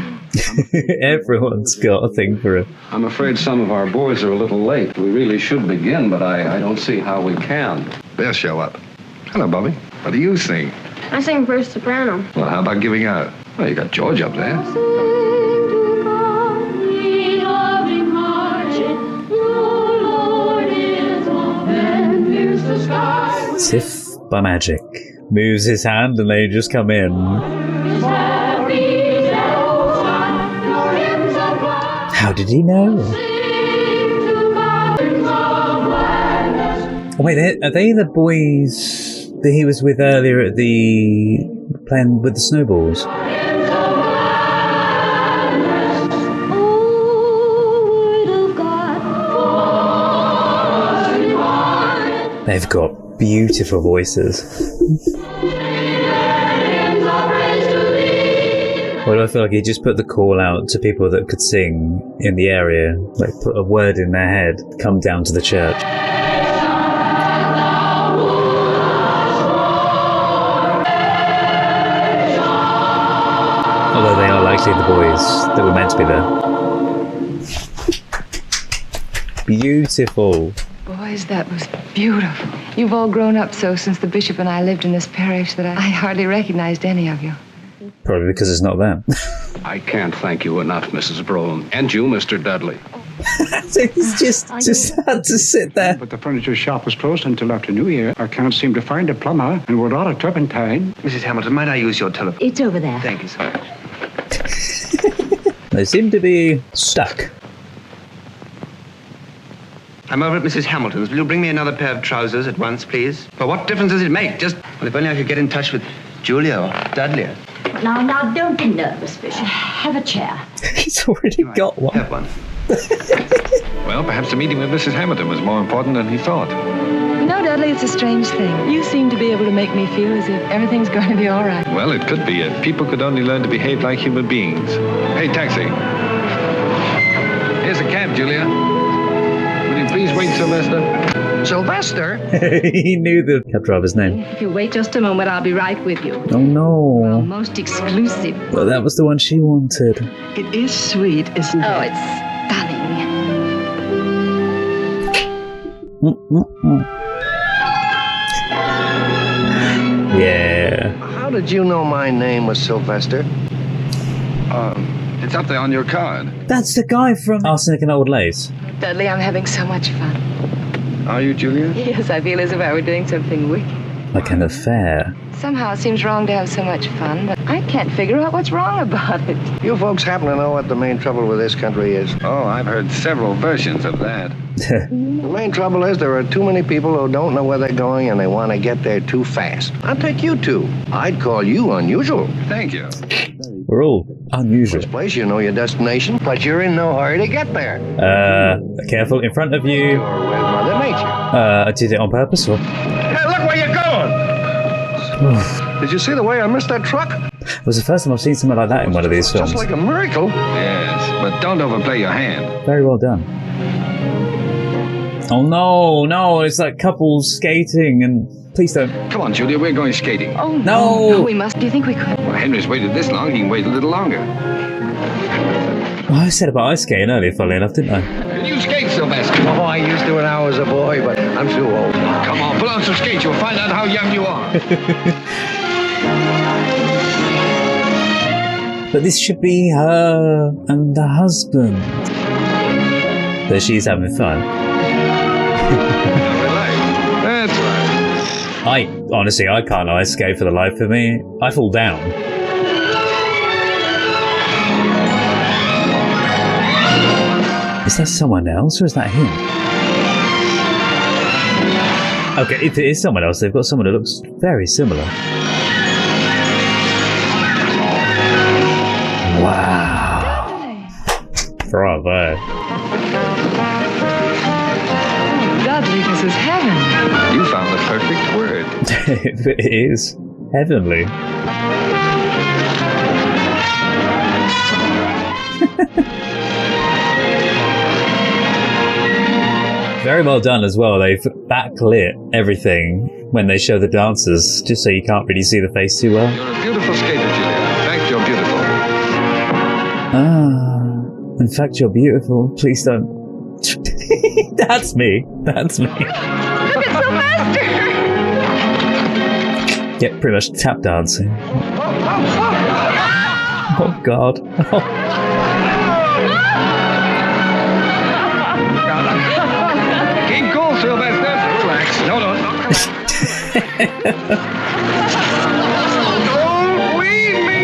Everyone's got a thing for it. I'm afraid some of our boys are a little late. We really should begin, but I don't see how we can. They'll show up. Hello, Bobby. What do you sing? I sing first soprano. Well, how about giving out? Well, you got George up there. As if by magic. Moves his hand and they just come in. How did he know? Oh wait, are they the boys that he was with earlier at the... playing with the snowballs? They've got beautiful voices. Well, I feel like he just put the call out to people that could sing in the area, like put a word in their head, come down to the church. Although they are likely the boys that were meant to be there. Beautiful. Boys, that was beautiful. You've all grown up so since the bishop and I lived in this parish that I hardly recognized any of you. Probably because it's not them. I can't thank you enough, Mrs. Brown. And you, Mr. Dudley. So he's just had to sit there. But the furniture shop was closed until after New Year. I can't seem to find a plumber, and we're out of turpentine. Mrs. Hamilton, might I use your telephone? It's over there. Thank you so much. They seem to be stuck. I'm over at Mrs. Hamilton's. Will you bring me another pair of trousers at once, please? But what difference does it make? Well, if only I could get in touch with Julia or Dudley. Now, don't be nervous, Bishop. Have a chair. He's already got one. Have one. Well, perhaps the meeting with Mrs. Hamilton was more important than he thought. You know, Dudley, it's a strange thing. You seem to be able to make me feel as if everything's going to be all right. Well, it could be if people could only learn to behave like human beings. Hey, taxi. Here's a cab, Julia. Will you please wait, Sylvester? Sylvester? He knew the cab driver's name. If you wait just a moment, I'll be right with you. Oh no. Well, most exclusive. Well, that was the one she wanted. It is sweet, isn't it? Oh, it's stunning. Yeah. How did you know my name was Sylvester? It's up there on your card. That's the guy from Arsenic and Old Lace. Dudley, I'm having so much fun. Are you, Julia? Yes, I feel as if I were doing something wicked. Like an affair. Somehow it seems wrong to have so much fun, but I can't figure out what's wrong about it. You folks happen to know what the main trouble with this country is? Oh, I've heard several versions of that. The main trouble is there are too many people who don't know where they're going and they want to get there too fast. I'll take you two. I'd call you unusual. Thank you. We're all unusual. First place, you know your destination, but you're in no hurry to get there. Careful, in front of you. You're with Mother Nature. I did it on purpose, or? Hey, look where you're going! Did you see the way I missed that truck? It was the first time I've seen something like that in one of these films. Just like a miracle. Yes, but don't overplay your hand. Very well done. Oh no, it's like couples skating and... Please don't. Come on, Julia, we're going skating. Oh, no, we must. Do you think we could? Well, Henry's waited this long, he can wait a little longer. Well, I said about ice skating earlier, funnily enough, didn't I? Can you skate, Sylvester? Oh, I used to when I was a boy, but I'm too old. Come on, put on some skates, you'll find out how young you are. But this should be her and the husband. But she's having fun. That's right. Honestly, I can't ice skate for the life of me. I fall down. Is that someone else or is that him? Okay, if it is someone else, they've got someone who looks very similar. Wow. Bravo. Dudley, this is heaven. You found the perfect word. It is heavenly. Very well done as well. They've backlit everything when they show the dancers, just so you can't really see the face too well. You're a beautiful skater, Julia. In fact, you're beautiful. In fact, you're beautiful. Please don't. That's me. That's me. Look at Sylvester! Yeah, pretty much tap dancing. Oh, God. Keep cool, Sylvester. Relax. No. Don't leave me.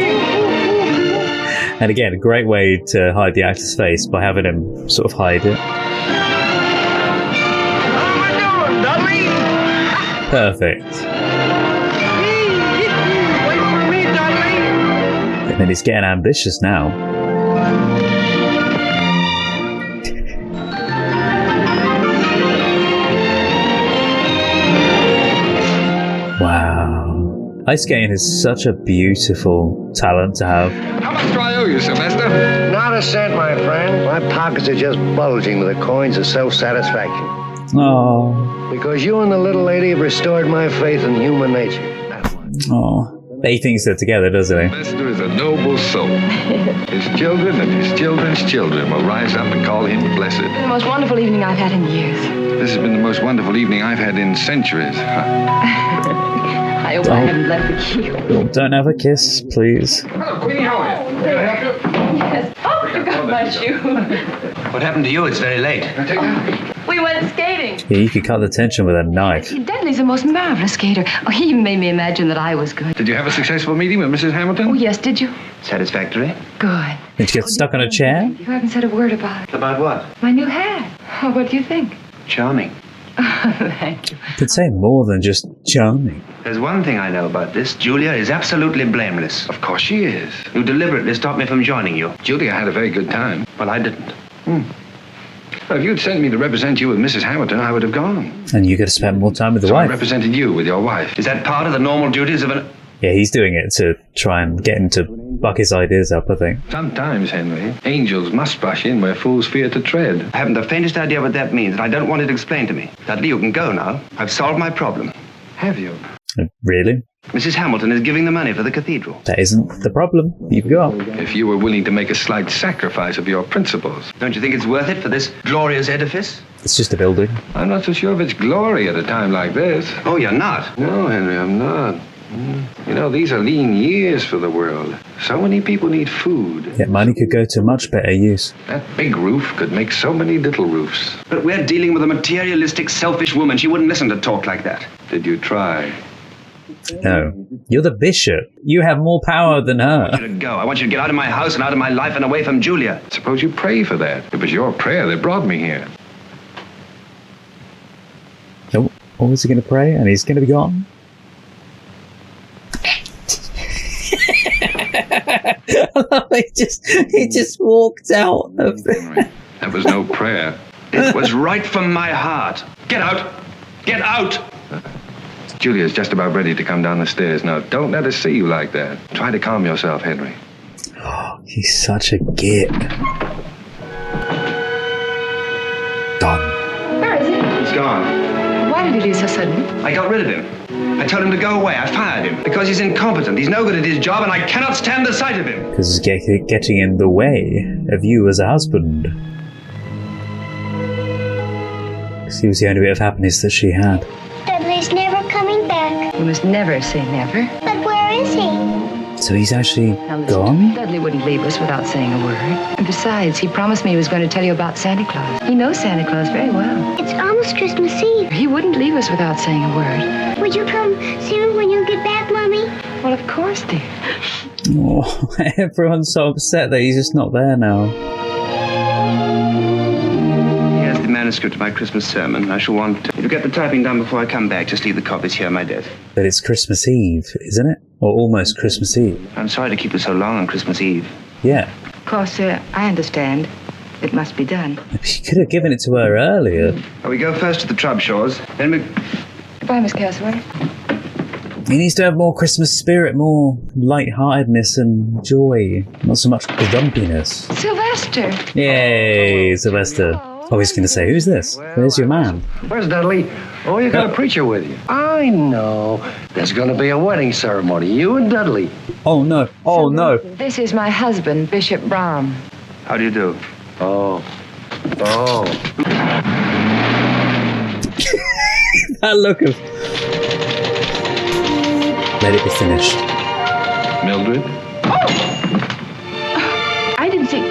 And again, a great way to hide the actor's face by having him sort of hide it. How am I doing, Dudley? Perfect. Wait for me, Dudley. And then he's getting ambitious now. Wow. Ice skating is such a beautiful talent to have. How much do I owe you, Sylvester? Not a cent, my friend. My pockets are just bulging with the coins of self-satisfaction. Oh. Because you and the little lady have restored my faith in human nature. Oh. He thinks they're together, doesn't he? Sylvester is a noble soul. His children and his children's children will rise up and call him blessed. The most wonderful evening I've had in years. This has been the most wonderful evening I've had in centuries. I hope I haven't left the key. Don't have a kiss, please. Hello, Queenie, how are you? Can I help you? Yes. Oh, you got my shoe. What happened to you? It's very late. Can I take that? We went skating. Yeah, you could cut the tension with a knife. Dudley's the most marvelous skater. Oh, he made me imagine that I was good. Did you have a successful meeting with Mrs. Hamilton? Oh, yes, did you? Satisfactory? Good. Did you get stuck on a chair? You haven't said a word about it. About what? My new hat. Oh, what do you think? Charming. Thank you. You could say more than just charming. There's one thing I know about this. Julia is absolutely blameless. Of course she is. You deliberately stopped me from joining you. Julia had a very good time. Well, I didn't. Well, if you'd sent me to represent you with Mrs. Hamilton, I would have gone. And you could have spent more time with the So I wife. represented you with your wife. Is that part of the normal duties of an... Yeah, he's doing it to try and get him to buck his ideas up, I think. Sometimes, Henry, angels must rush in where fools fear to tread. I haven't the faintest idea what that means, and I don't want it explained to me. Dudley, you can go now. I've solved my problem. Have you? Really? Mrs. Hamilton is giving the money for the cathedral. That isn't the problem. You've got. If you were willing to make a slight sacrifice of your principles. Don't you think it's worth it for this glorious edifice? It's just a building. I'm not so sure of its glory at a time like this. Oh, you're not? No, Henry, I'm not. You know, these are lean years for the world. So many people need food. Yet money could go to much better use. That big roof could make so many little roofs. But we're dealing with a materialistic, selfish woman. She wouldn't listen to talk like that. Did you try? No. You're the bishop. You have more power than her. I want you to go. I want you to get out of my house and out of my life and away from Julia. Suppose you pray for that. It was your prayer that brought me here. Oh, what was he going to pray? And he's going to be gone? he just walked out of the... That was no prayer. It was right from my heart. Get out! Get out! Julia's just about ready to come down the stairs. Now, don't let her see you like that. Try to calm yourself, Henry. He's such a git. Done. Where is he? He's gone. Why did he leave so suddenly? I got rid of him. I told him to go away. I fired him. Because he's incompetent. He's no good at his job, and I cannot stand the sight of him. Because he's getting in the way of you as a husband. Because he was the only bit of happiness that she had. Dudley's never coming back. You must never say never. But where is he? So he's actually Now listen, gone? Dudley wouldn't leave us without saying a word. And besides, he promised me he was going to tell you about Santa Claus. He knows Santa Claus very well. It's almost Christmas Eve. He wouldn't leave us without saying a word. Would you come soon when you get back, Mommy? Well, of course, dear. Oh, everyone's so upset that he's just not there now. Here's the manuscript of my Christmas sermon. I shall want you to get the typing done before I come back. Just leave the copies here on my desk. But it's Christmas Eve, isn't it? Or almost Christmas Eve. I'm sorry to keep it so long on Christmas Eve. Yeah. Of course, I understand. It must be done. She could have given it to her earlier. We go first to the Trubshaws, then we... Goodbye, Miss Castaway. He needs to have more Christmas spirit, more lightheartedness and joy. Not so much grumpiness. Sylvester! Yay, Sylvester. Oh, he's going to say, who's this? Where's your man? Where's Dudley? Oh, you got a preacher with you. I know. There's going to be a wedding ceremony. You and Dudley. Oh, no. Oh, no. This is my husband, Bishop Brown. How do you do? Oh. Oh. That look of... Let it be finished. Mildred? I didn't see...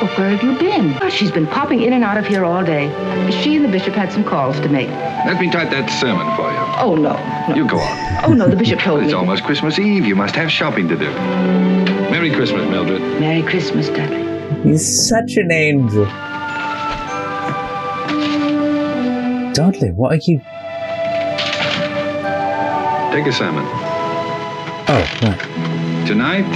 Oh, where have you been? Oh, she's been popping in and out of here all day. She and the bishop had some calls to make. Let me type that sermon for you. Oh, no. You go on. Oh, no, the bishop told me. It's almost Christmas Eve. You must have shopping to do. Merry Christmas, Mildred. Merry Christmas, Dudley. He's such an angel. Dudley, what are you... Take a sermon. Oh, right. Tonight,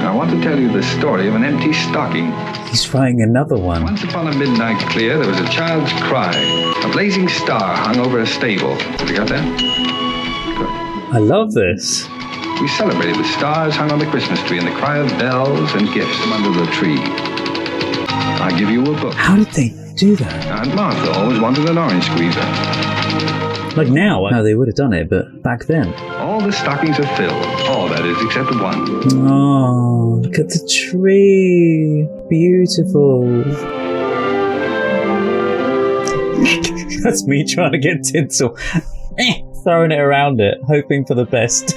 I want to tell you the story of an empty stocking. He's writing another one. Once upon a midnight clear, there was a child's cry. A blazing star hung over a stable. Have you got that? Good. I love this. We celebrated with stars hung on the Christmas tree and the cry of bells and gifts from under the tree. I give you a book. How did they do that? Aunt Martha always wanted an orange squeezer. Like now, how they would have done it, but back then. All the stockings are filled. All, that is, except one. Oh, look at the tree. Beautiful. That's me trying to get tinsel. Throwing it around it, hoping for the best.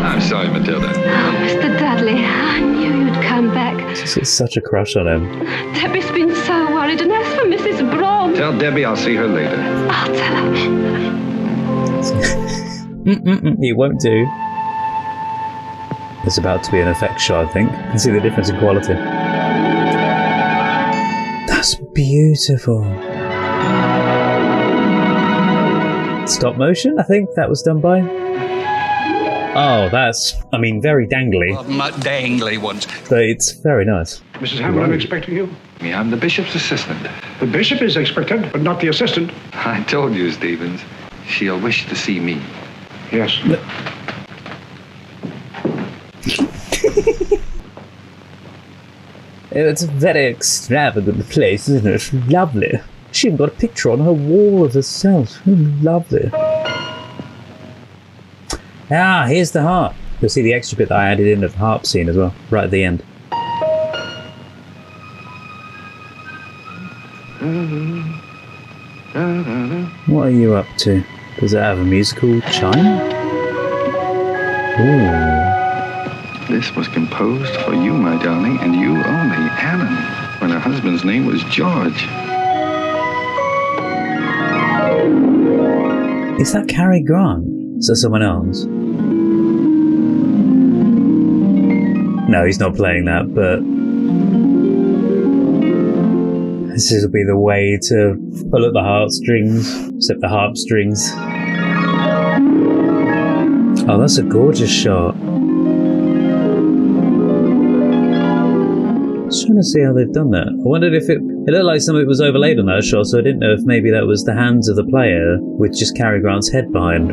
I'm sorry, Matilda. Oh, Mr. Dudley, I knew you'd come back. She's got such a crush on him. Debbie's been so worried, and as for Mrs. Braun... Tell Debbie I'll see her later. I'll tell her. It won't do. There's about to be an effect shot, I think. You can see the difference in quality. That's beautiful. Stop motion, I think that was done by. Oh, that's, I mean, very dangly. Dangly ones. But it's very nice. Mrs. Hamill, I'm expecting you. Yeah, I'm the bishop's assistant. The bishop is expected, but not the assistant. I told you, Stevens. She'll wish to see me. Yes. It's a very extravagant place, isn't it? It's lovely. She even got a picture on her wall of herself. Lovely. Ah, here's the harp. You'll see the extra bit that I added in of the harp scene as well, right at the end. What are you up to? Does it have a musical chime? Ooh. This was composed for you, my darling, and you only, Alan, when her husband's name was George. Is that Cary Grant? Is that someone else? No, he's not playing that, but this will be the way to pull at the heartstrings, except the harp strings. Oh, that's a gorgeous shot. Just trying to see how they've done that. I wondered if it looked like something was overlaid on that shot, so I didn't know if maybe that was the hands of the player with just Cary Grant's head behind.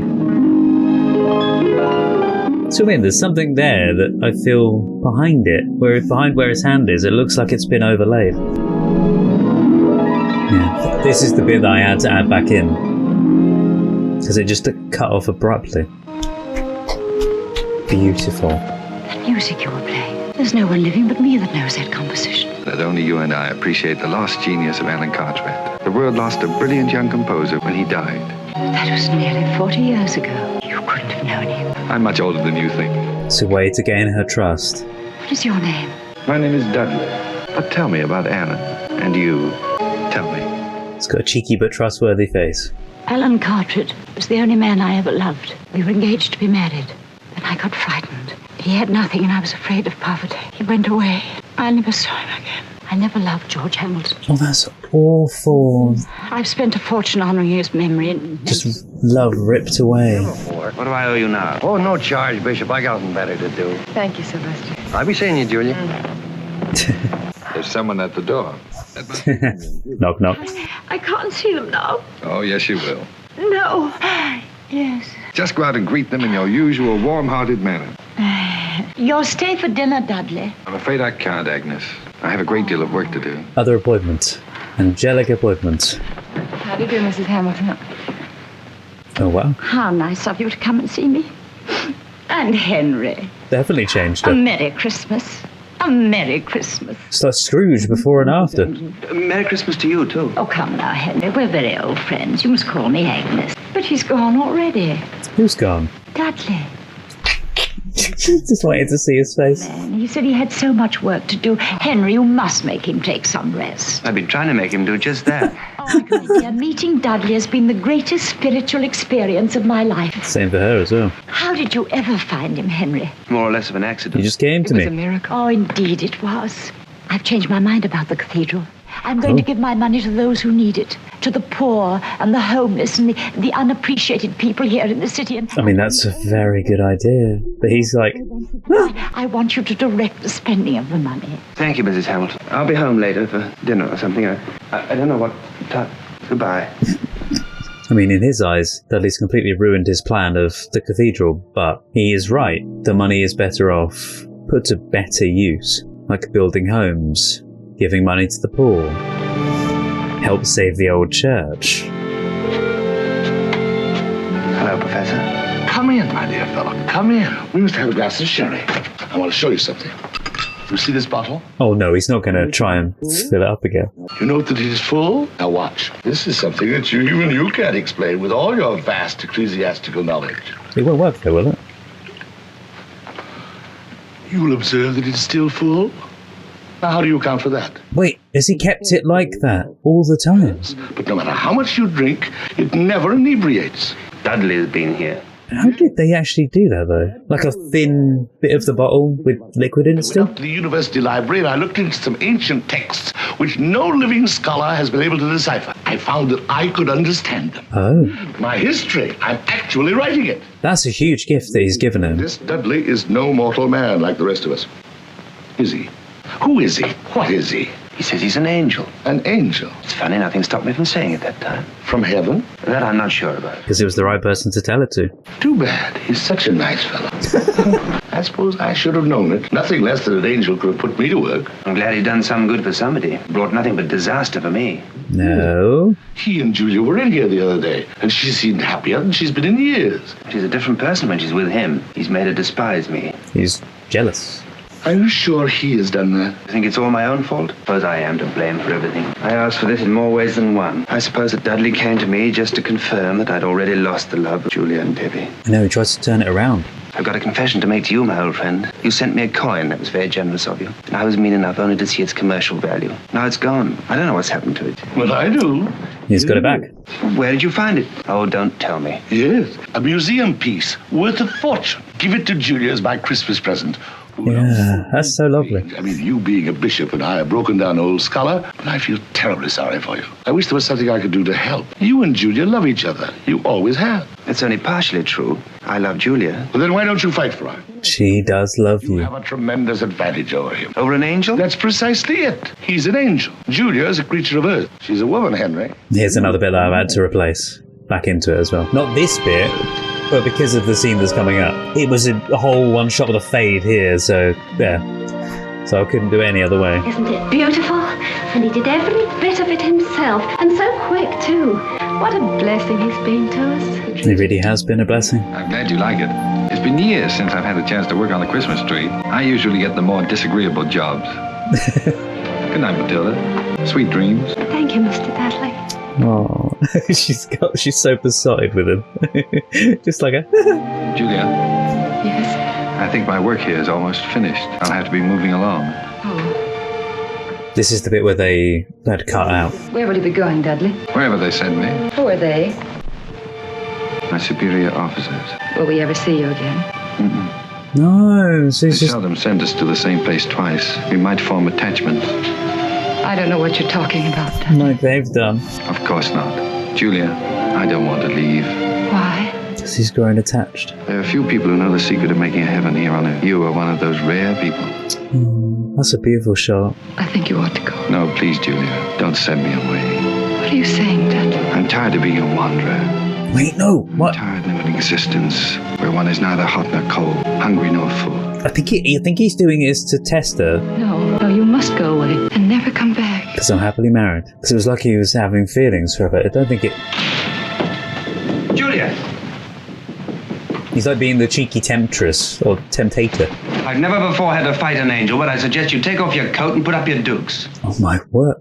So I mean, there's something there that I feel behind it, behind where his hand is, it looks like it's been overlaid. Yeah, this is the bit that I had to add back in, because it just cut off abruptly. Beautiful. The music you were playing. There's no one living but me that knows that composition. That only you and I appreciate the lost genius of Alan Cartwright. The world lost a brilliant young composer when he died. That was nearly 40 years ago. You couldn't have known him. I'm much older than you think. It's a way to gain her trust. What is your name? My name is Dudley. But tell me about Alan. And you, tell me. It's got a cheeky but trustworthy face. Alan Cartwright was the only man I ever loved. We were engaged to be married. Then I got frightened. He had nothing and I was afraid of poverty. He went away. I never saw him again. I never loved George Hamilton. Oh, that's awful. I've spent a fortune honoring his memory and... Just love ripped away. What do I owe you now? Oh, no charge, Bishop. I got nothing better to do. Thank you, Sylvester. I'll be seeing you, Julia. There's someone at the door. Knock, knock. I can't see them now. Oh, yes, you will. No. Yes. Just go out and greet them in your usual warm-hearted manner. You'll stay for dinner, Dudley. I'm afraid I can't, Agnes. I have a great deal of work to do. Other appointments. Angelic appointments. How do you do, Mrs. Hamilton? Oh, wow. How nice of you to come and see me. And Henry. Definitely changed A it. Merry Christmas. A Merry Christmas. It's like Scrooge before and after. Merry Christmas to you, too. Oh, come now, Henry. We're very old friends. You must call me Agnes. But he's gone already. Who's gone? Dudley. Just wanted to see his face. He said he had so much work to do. Henry, you must make him take some rest. I've been trying to make him do just that. Oh, my dear, meeting Dudley has been the greatest spiritual experience of my life. Same for her as well. How did you ever find him, Henry? More or less of an accident. You just came to me. It was a miracle. Oh, indeed it was. I've changed my mind about the cathedral. I'm going to give my money to those who need it, to the poor and the homeless and the unappreciated people here in the city. And I mean, that's a very good idea. But he's like... I want you to direct the spending of the money. Thank you, Mrs. Hamilton. I'll be home later for dinner or something. I don't know what time. Goodbye. I mean, in his eyes, Dudley's completely ruined his plan of the cathedral, but he is right. The money is better off put to better use, like building homes, giving money to the poor, help save the old church. Hello, Professor. Come in, my dear fellow. Come in. We must have a glass of sherry. I want to show you something. You see this bottle? Oh no, he's not going to try and fill it up again. You note that it is full? Now watch. This is something that even you can't explain with all your vast ecclesiastical knowledge. It won't work though, will it? You will observe that it's still full. Now, how do you account for that? Wait, has he kept it like that all the time? But no matter how much you drink, it never inebriates. Dudley's been here. How did they actually do that though? Like a thin bit of the bottle with liquid in it still? I went to the university library and I looked into some ancient texts which no living scholar has been able to decipher. I found that I could understand them. Oh. My history, I'm actually writing it. That's a huge gift that he's given him. This Dudley is no mortal man like the rest of us. Is he? Who is he? What is he? He says he's an angel. An angel? It's funny, nothing stopped me from saying it that time. From heaven? That I'm not sure about. Because he was the right person to tell it to. Too bad. He's such a nice fellow. I suppose I should have known it. Nothing less than an angel could have put me to work. I'm glad he'd done some good for somebody. Brought nothing but disaster for me. No. He and Julia were in here the other day, and she seemed happier than she's been in years. She's a different person when she's with him. He's made her despise me. He's jealous. Are you sure he has done that? I think it's all my own fault. Suppose I am to blame for everything. I asked for this in more ways than one. I suppose that Dudley came to me just to confirm that I'd already lost the love of Julia and Debbie. I know, he tries to turn it around. I've got a confession to make to you, my old friend. You sent me a coin. That was very generous of you. And I was mean enough only to see its commercial value. Now it's gone. I don't know what's happened to it. Well, I do. He's got it back. Where did you find it? Oh, don't tell me. Yes, a museum piece worth a fortune. Give it to Julia as my Christmas present. Yeah, that's so lovely. I mean, you being a bishop and I a broken-down old scholar, but I feel terribly sorry for you. I wish there was something I could do to help. You and Julia love each other. You always have. It's only partially true. I love Julia. Well, then why don't you fight for her? She does love you. You have a tremendous advantage over him. Over an angel? That's precisely it. He's an angel. Julia is a creature of earth. She's a woman, Henry. Here's another bit that I've had to replace back into it as well. Not this bit, but because of the scene that's coming up. It was a whole one shot with a fade here, so yeah. So I couldn't do it any other way. Isn't it beautiful? And he did every bit of it himself. And so quick, too. What a blessing he's been to us. It really has been a blessing. I'm glad you like it. It's been years since I've had a chance to work on the Christmas tree. I usually get the more disagreeable jobs. Good night, Matilda. Sweet dreams. Thank you, Mr. Dudley. Oh, she's so besotted with him. Just like a... Julia. Yes? I think my work here is almost finished. I'll have to be moving along. Oh. This is the bit where they had cut out. Where will you be going, Dudley? Wherever they send me. Who are they? My superior officers. Will we ever see you again? Mm-mm. No, so They it's just... seldom send us to the same place twice. We might form attachments. I don't know what you're talking about, Dudley. Like they've done. Of course not. Julia, I don't want to leave. Why? Because he's growing attached. There are few people who know the secret of making a heaven here on earth. You are one of those rare people. That's a beautiful shot. I think you ought to go. No, please, Julia. Don't send me away. What are you saying, Dudley? I'm tired of being a wanderer. Wait, no. What? I'm tired of an existence where one is neither hot nor cold, hungry nor full. I think he's doing it to test her. No, you must go away and never come back. Because I'm happily married. Because it was like he was having feelings for her, but I don't think it... Julia! He's like being the cheeky temptress, or temptator. I've never before had to fight an angel, but I suggest you take off your coat and put up your dukes. Oh my word.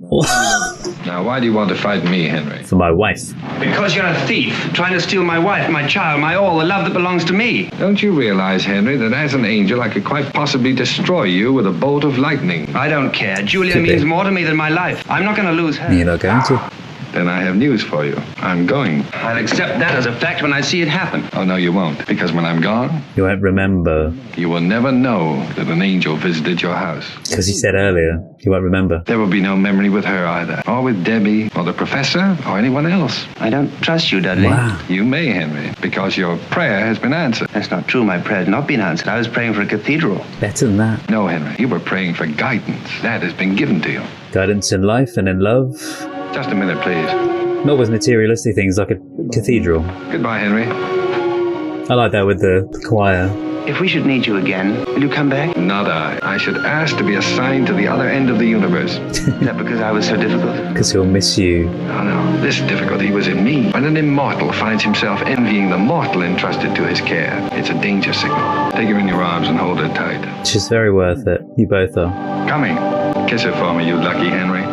Now, why do you want to fight me, Henry? For my wife. Because you're a thief, trying to steal my wife, my child, my all, the love that belongs to me. Don't you realize, Henry, that as an angel I could quite possibly destroy you with a bolt of lightning? I don't care. Julia Could means be. more to me than my life. I'm not going to lose her. You're not going to? Then I have news for you. I'm going. I'll accept that as a fact when I see it happen. Oh, no, you won't. Because when I'm gone, You won't remember. you will never know that an angel visited your house. Because he said earlier, you won't remember. There will be no memory with her either. Or with Debbie, or the professor, or anyone else. I don't trust you, Dudley. Wow. You may, Henry, because your prayer has been answered. That's not true. My prayer has not been answered. I was praying for a cathedral. Better than that. No, Henry, you were praying for guidance. That has been given to you. Guidance in life and in love. Just a minute, please. Not with materialistic things like a cathedral. Goodbye, Henry. I like that with the choir. If we should need you again, will you come back? Not I. I should ask to be assigned to the other end of the universe. Is that because I was so difficult? Because he'll miss you. Oh, no. This difficulty was in me. When an immortal finds himself envying the mortal entrusted to his care, it's a danger signal. Take her in your arms and hold her tight. She's very worth it. You both are. Coming. Kiss her for me, you lucky Henry.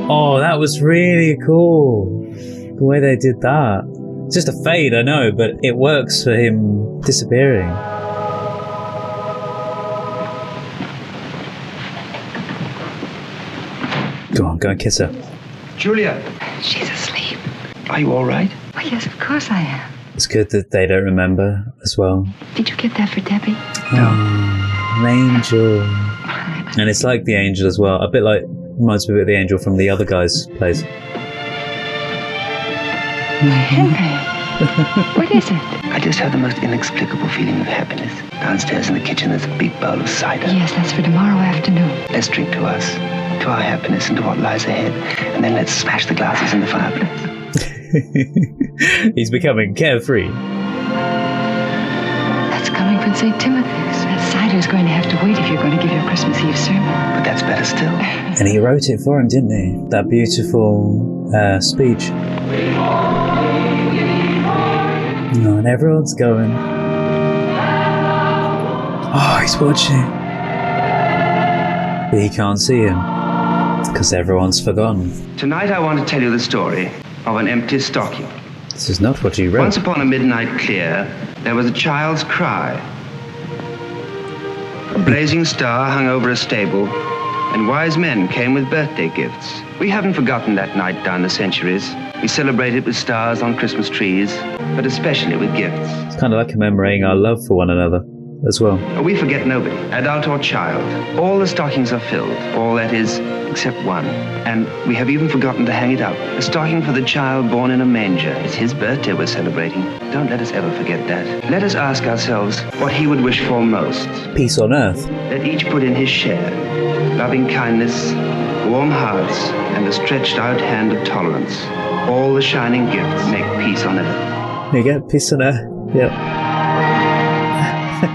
Oh, that was really cool. The way they did that. It's just a fade, I know, but it works for him disappearing. Go on, go and kiss her. Julia, She's asleep. are you all right? Oh, yes, of course I am. It's good that they don't remember as well. Did you get that for Debbie? Oh, an angel. And it's like the angel as well. A bit like, reminds me a bit of the angel from the other guy's place. Henry. What is it? I just have the most inexplicable feeling of happiness. Downstairs in the kitchen, there's a big bowl of cider. Yes, that's for tomorrow afternoon. Let's drink to us, to our happiness, and to what lies ahead. And then let's smash the glasses in the fireplace. He's becoming carefree. That's coming from St. Timothy's. That cider's going to have to wait if you're going to give your Christmas Eve sermon. But that's better still. And he wrote it for him, didn't he? That beautiful speech. Oh, and everyone's going. Oh, he's watching. But he can't see him. Because everyone's forgotten. Tonight I want to tell you the story of an empty stocking. This is not what you read. Once upon a midnight clear, there was a child's cry. A blazing star hung over a stable, and wise men came with birthday gifts. We haven't forgotten that night down the centuries. We celebrated with stars on Christmas trees, but especially with gifts. It's kind of like commemorating our love for one another as well. We forget nobody, adult or child. All the stockings are filled, all that is, except one. And we have even forgotten to hang it up. A stocking for the child born in a manger. It's his birthday we're celebrating. Don't let us ever forget that. Let us ask ourselves what he would wish for most. Peace on earth. Let each put in his share. Loving kindness, warm hearts, and a stretched out hand of tolerance. All the shining gifts make peace on earth. You get peace on earth. Yep.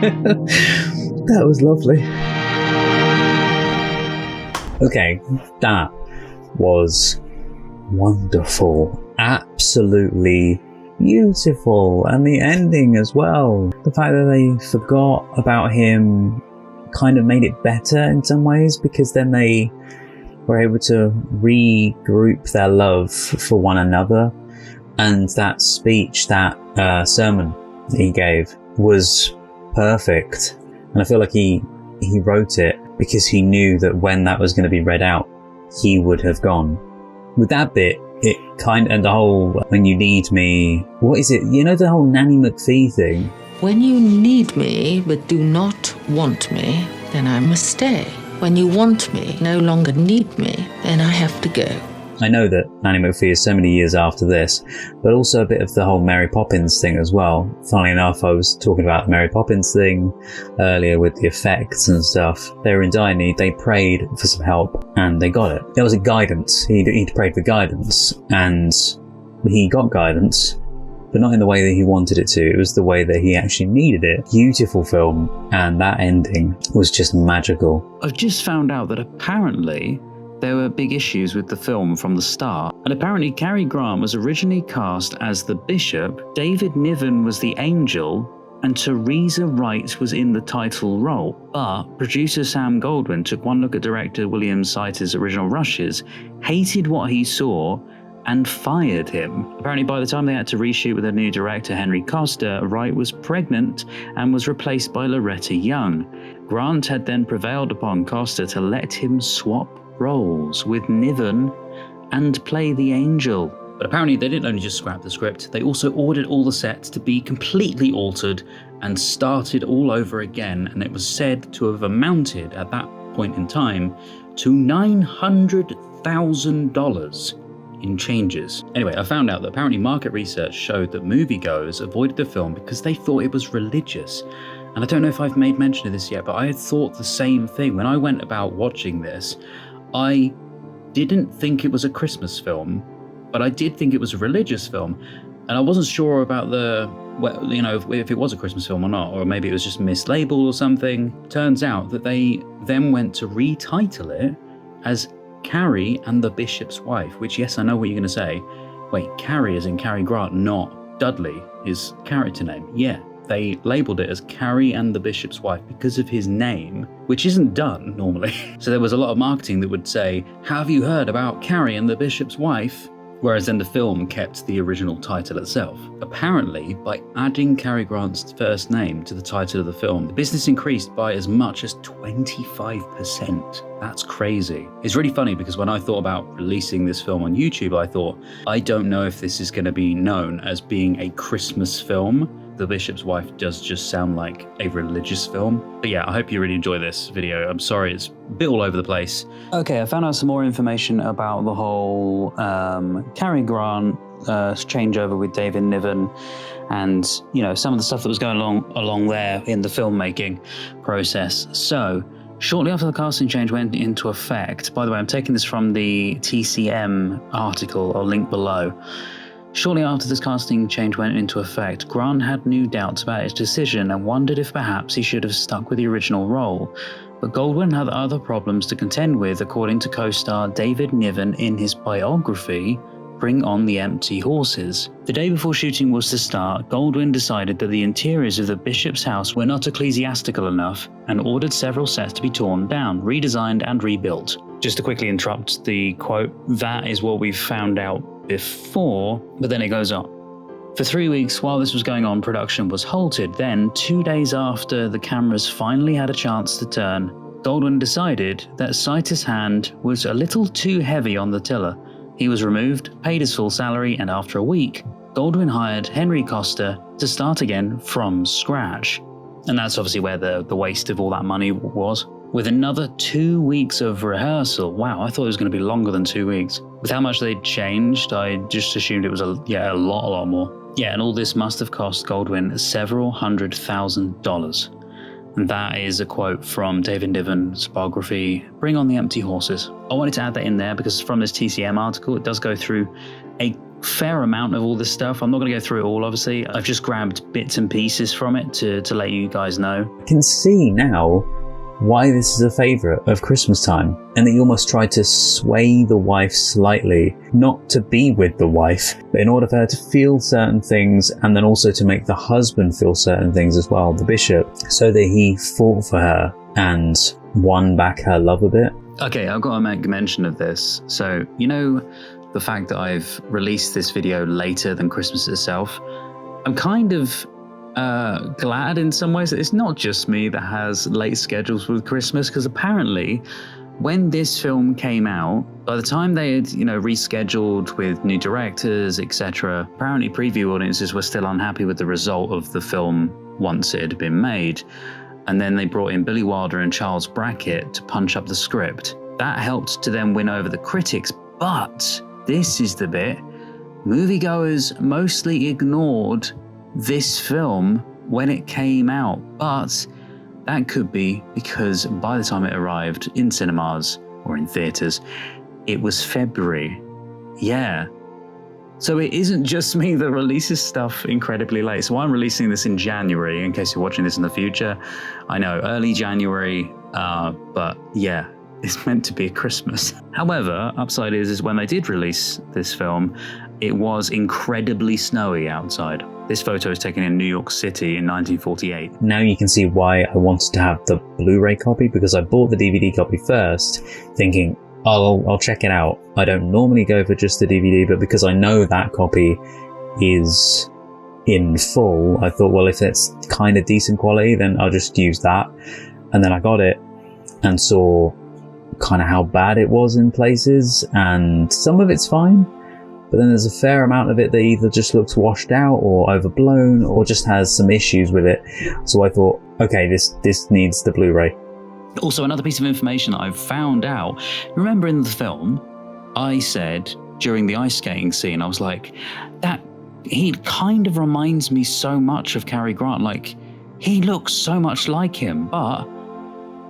That was lovely. Okay, that was wonderful. Absolutely beautiful. And the ending as well. The fact that they forgot about him kind of made it better in some ways, because then they were able to regroup their love for one another. And that speech, that sermon he gave was perfect. And I feel like he wrote it because he knew that when that was going to be read out, he would have gone. With that bit, it and the whole when you need me, what is it? You know, the whole Nanny McPhee thing? When you need me but do not want me, then I must stay. When you want me, no longer need me, then I have to go. I know that Nanny McPhee is so many years after this, but also a bit of the whole Mary Poppins thing as well. Funnily enough, I was talking about the Mary Poppins thing earlier with the effects and stuff. They were in dire need, they prayed for some help, and they got it. There was a guidance. He'd prayed for guidance, and he got guidance, but not in the way that he wanted it to. It was the way that he actually needed it. Beautiful film, and that ending was just magical. I've just found out that apparently there were big issues with the film from the start, and apparently Cary Grant was originally cast as the bishop, David Niven was the angel, and Teresa Wright was in the title role. But producer Sam Goldwyn took one look at director William Sytter's original rushes, hated what he saw, and fired him. Apparently by the time they had to reshoot with a new director, Henry Costa, Wright was pregnant and was replaced by Loretta Young. Grant had then prevailed upon Costa to let him swap roles with Niven and play the angel. But apparently they didn't only just scrap the script, they also ordered all the sets to be completely altered and started all over again, and it was said to have amounted at that point in time to $900,000 in changes. Anyway, I found out that apparently market research showed that moviegoers avoided the film because they thought it was religious. And I don't know if I've made mention of this yet, but I had thought the same thing. When I went about watching this, I didn't think it was a Christmas film, but I did think it was a religious film. And I wasn't sure about if it was a Christmas film or not, or maybe it was just mislabeled or something. Turns out that they then went to retitle it as Cary and the Bishop's Wife, which, yes, I know what you're going to say. Wait, Cary as in Cary Grant, not Dudley, his character name. Yeah, they labelled it as Cary and the Bishop's Wife because of his name, which isn't done normally. So there was a lot of marketing that would say, have you heard about Cary and the Bishop's Wife? Whereas then the film kept the original title itself. Apparently, by adding Cary Grant's first name to the title of the film, the business increased by as much as 25%. That's crazy. It's really funny because when I thought about releasing this film on YouTube, I thought, I don't know if this is going to be known as being a Christmas film. The Bishop's Wife does just sound like a religious film. But yeah, I hope you really enjoy this video. I'm sorry, it's a bit all over the place. Okay, I found out some more information about the whole Cary Grant changeover with David Niven, and some of the stuff that was going along there in the filmmaking process. So shortly after the casting change went into effect, by the way, I'm taking this from the TCM article, I'll link below. Shortly after this casting change went into effect, Grant had new doubts about his decision and wondered if perhaps he should have stuck with the original role. But Goldwyn had other problems to contend with, according to co-star David Niven in his biography, Bring on the Empty Horses. The day before shooting was to start, Goldwyn decided that the interiors of the bishop's house were not ecclesiastical enough and ordered several sets to be torn down, redesigned and rebuilt. Just to quickly interrupt the quote, that is what we've found out before, but then it goes on. For 3 weeks while this was going on, production was halted. Then, 2 days after the cameras finally had a chance to turn, Goldwyn decided that Sighter's hand was a little too heavy on the tiller. He was removed, paid his full salary, and after a week, Goldwyn hired Henry Costa to start again from scratch. And that's obviously where the waste of all that money was. With another 2 weeks of rehearsal. Wow, I thought it was going to be longer than 2 weeks. With how much they'd changed, I just assumed it was a lot more. Yeah, and all this must have cost Goldwyn several $100,000. And that is a quote from David Niven's biography, Bring on the Empty Horses. I wanted to add that in there because from this TCM article, it does go through a fair amount of all this stuff. I'm not going to go through it all, obviously. I've just grabbed bits and pieces from it to let you guys know. I can see now why this is a favourite of Christmas time, and that he almost tried to sway the wife slightly, not to be with the wife, but in order for her to feel certain things, and then also to make the husband feel certain things as well, the bishop, so that he fought for her and won back her love a bit. Okay, I've got to make mention of this. So, you know, the fact that I've released this video later than Christmas itself, I'm kind of glad in some ways that it's not just me that has late schedules with Christmas, because apparently when this film came out, by the time they had, rescheduled with new directors, etc., apparently preview audiences were still unhappy with the result of the film once it had been made. And then they brought in Billy Wilder and Charles Brackett to punch up the script. That helped to then win over the critics, but this is the bit. Moviegoers mostly ignored this film when it came out, but that could be because by the time it arrived in cinemas or in theatres, it was February. Yeah. So it isn't just me that releases stuff incredibly late. So I'm releasing this in January, in case you're watching this in the future. I know, early January, but yeah, it's meant to be at Christmas. However, upside is when they did release this film, it was incredibly snowy outside. This photo is taken in New York City in 1948. Now you can see why I wanted to have the Blu-ray copy, because I bought the DVD copy first, thinking, I'll check it out. I don't normally go for just the DVD, but because I know that copy is in full, I thought, well, if it's kind of decent quality, then I'll just use that. And then I got it and saw kind of how bad it was in places, and some of it's fine. But then there's a fair amount of it that either just looks washed out or overblown or just has some issues with it. So I thought, okay, this needs the Blu-ray. Also, another piece of information that I've found out. Remember in the film, I said during the ice skating scene, I was like, that he kind of reminds me so much of Cary Grant. Like, he looks so much like him, but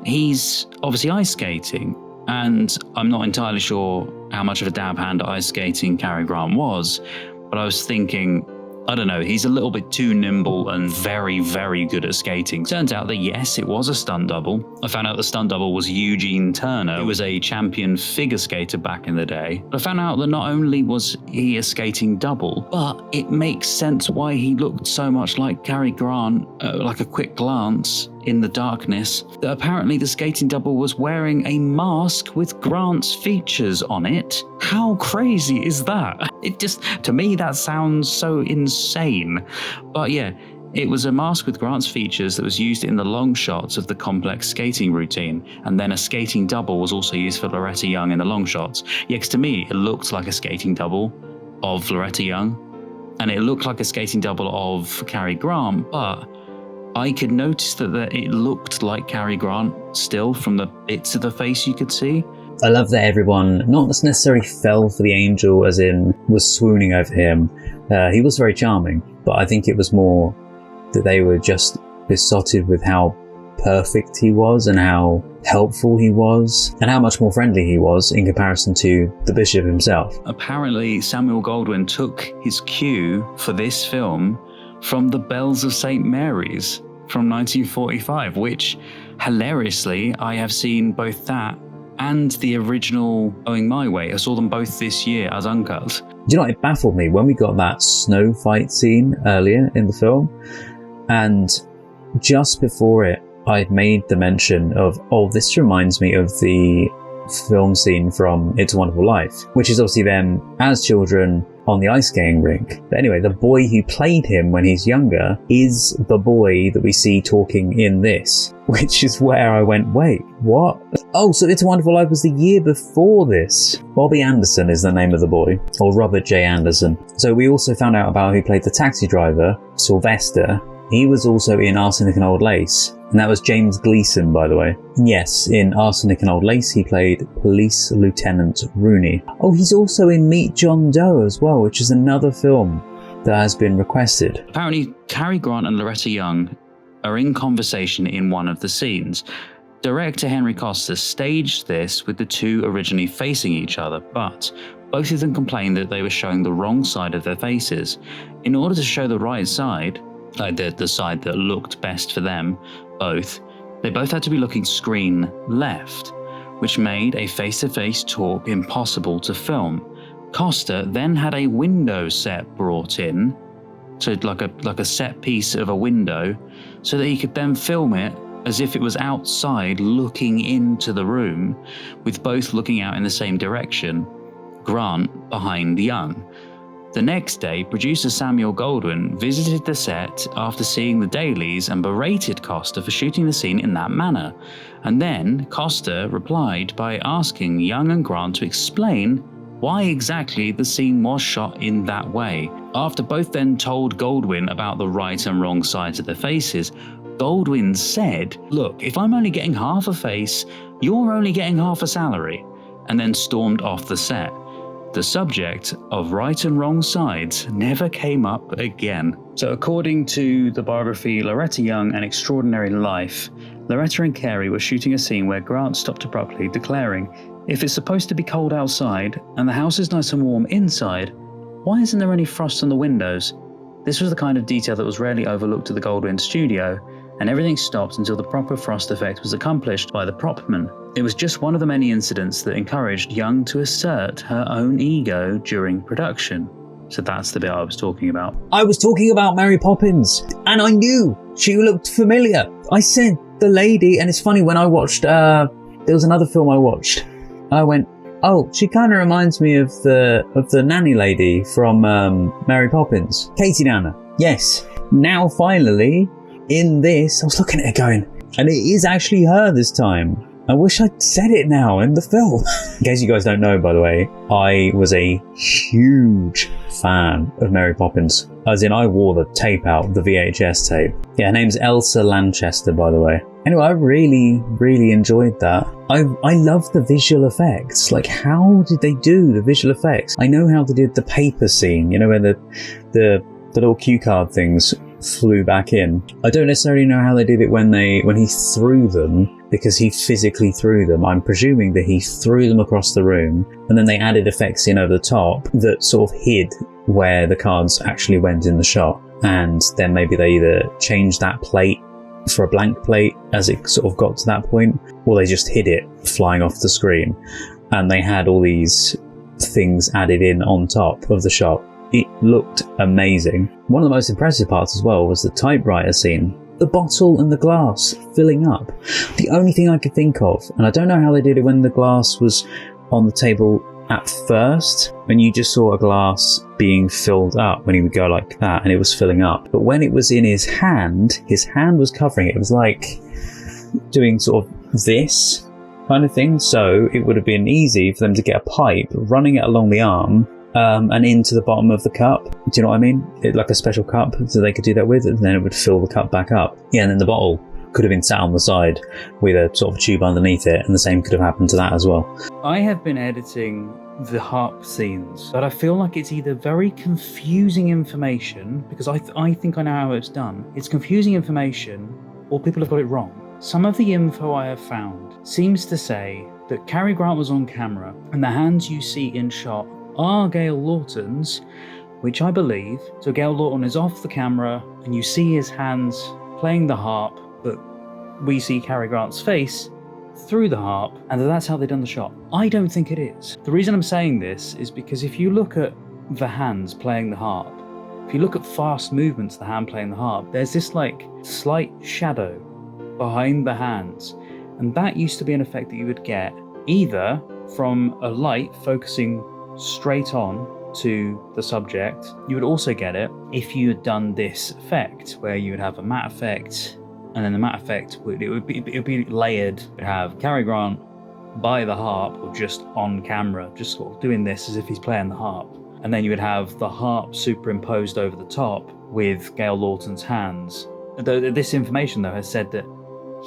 he's obviously ice skating. And I'm not entirely sure how much of a dab hand at ice skating Cary Grant was, but I was thinking, I don't know, he's a little bit too nimble and very, very good at skating. Turns out that yes, it was a stunt double. I found out the stunt double was Eugene Turner, who was a champion figure skater back in the day. But I found out that not only was he a skating double, but it makes sense why he looked so much like Cary Grant, like a quick glance in the darkness, that apparently the skating double was wearing a mask with Grant's features on it. How crazy is that? It just, to me, that sounds so insane. But yeah, it was a mask with Grant's features that was used in the long shots of the complex skating routine, and then a skating double was also used for Loretta Young in the long shots. Yeah, because to me, it looked like a skating double of Loretta Young, and it looked like a skating double of Cary Grant, but I could notice that it looked like Cary Grant still from the bits of the face you could see. I love that everyone not necessarily fell for the angel, as in was swooning over him. He was very charming, but I think it was more that they were just besotted with how perfect he was and how helpful he was and how much more friendly he was in comparison to the bishop himself. Apparently, Samuel Goldwyn took his cue for this film from The Bells of St. Mary's from 1945, which, hilariously, I have seen both that and the original Going My Way. I saw them both this year as uncut. Do you know what? It baffled me when we got that snow fight scene earlier in the film, and just before it, I'd made the mention of, this reminds me of the film scene from It's a Wonderful Life, which is obviously them as children on the ice skating rink. But anyway, the boy who played him when he's younger is the boy that we see talking in this, which is where I went, wait, what? Oh, so It's a Wonderful Life was the year before this. Bobby Anderson is the name of the boy, or Robert J. Anderson. So we also found out about who played the taxi driver, Sylvester. He was also in Arsenic and Old Lace, and that was James Gleason, by the way. Yes, in Arsenic and Old Lace, he played Police Lieutenant Rooney. Oh, he's also in Meet John Doe as well, which is another film that has been requested. Apparently, Cary Grant and Loretta Young are in conversation in one of the scenes. Director Henry Costa staged this with the two originally facing each other, but both of them complained that they were showing the wrong side of their faces. In order to show the right side, like the side that looked best for them, they both had to be looking screen left, which made a face-to-face talk impossible to film. Costa then had a window set brought in, so like a set piece of a window, so that he could then film it as if it was outside looking into the room, with both looking out in the same direction, Grant behind Young. The next day, producer Samuel Goldwyn visited the set after seeing the dailies and berated Costa for shooting the scene in that manner. And then Costa replied by asking Young and Grant to explain why exactly the scene was shot in that way. After both then told Goldwyn about the right and wrong sides of their faces, Goldwyn said, "Look, if I'm only getting half a face, you're only getting half a salary," and then stormed off the set. The subject of right and wrong sides never came up again. So according to the biography Loretta Young, An Extraordinary Life, Loretta and Cary were shooting a scene where Grant stopped abruptly, declaring, "If it's supposed to be cold outside and the house is nice and warm inside, why isn't there any frost on the windows?" This was the kind of detail that was rarely overlooked at the Goldwyn studio, and everything stopped until the proper frost effect was accomplished by the propman. It was just one of the many incidents that encouraged Young to assert her own ego during production. So that's the bit I was talking about. I was talking about Mary Poppins, and I knew she looked familiar. I said the lady, and it's funny, when I watched, there was another film I watched, and I went, oh, she kind of reminds me of the nanny lady from Mary Poppins. Katie Downer. Yes. Now finally, in this, I was looking at it going, and it is actually her this time. I wish I'd said it now in the film. In case you guys don't know, by the way, I was a huge fan of Mary Poppins. As in, I wore the tape out, the VHS tape. Yeah, her name's Elsa Lanchester, by the way. Anyway, I really, really enjoyed that. I love the visual effects. Like, how did they do the visual effects? I know how they did the paper scene, you know, where the little cue card things flew back in. I don't necessarily know how they did it when he threw them, because he physically threw them. I'm presuming that he threw them across the room, and then they added effects in over the top that sort of hid where the cards actually went in the shot. And then maybe they either changed that plate for a blank plate as it sort of got to that point, or they just hid it flying off the screen. And they had all these things added in on top of the shot. It looked amazing. One of the most impressive parts as well was the typewriter scene. The bottle and the glass filling up. The only thing I could think of, and I don't know how they did it when the glass was on the table at first, when you just saw a glass being filled up when he would go like that and it was filling up. But when it was in his hand was covering it. It was like doing sort of this kind of thing. So it would have been easy for them to get a pipe, running it along the arm, and into the bottom of the cup. Do you know what I mean? Like a special cup, so they could do that with, and then it would fill the cup back up. Yeah, and then the bottle could have been sat on the side with a sort of tube underneath it, and the same could have happened to that as well. I have been editing the harp scenes, but I feel like it's either very confusing information, because I think I know how it's done. It's confusing information, or people have got it wrong. Some of the info I have found seems to say that Cary Grant was on camera, and the hands you see in shot are Gail Lawton's, which I believe. So Gail Lawton is off the camera and you see his hands playing the harp, but we see Cary Grant's face through the harp, and that's how they've done the shot. I don't think it is. The reason I'm saying this is because if you look at the hands playing the harp, if you look at fast movements of the hand playing the harp, there's this like slight shadow behind the hands. And that used to be an effect that you would get either from a light focusing straight on to the subject. You would also get it if you had done this effect where you would have a matte effect, and then the matte effect would be layered. You'd have Cary Grant by the harp or just on camera, just sort of doing this as if he's playing the harp. And then you would have the harp superimposed over the top with Gail Lawton's hands. This information though has said that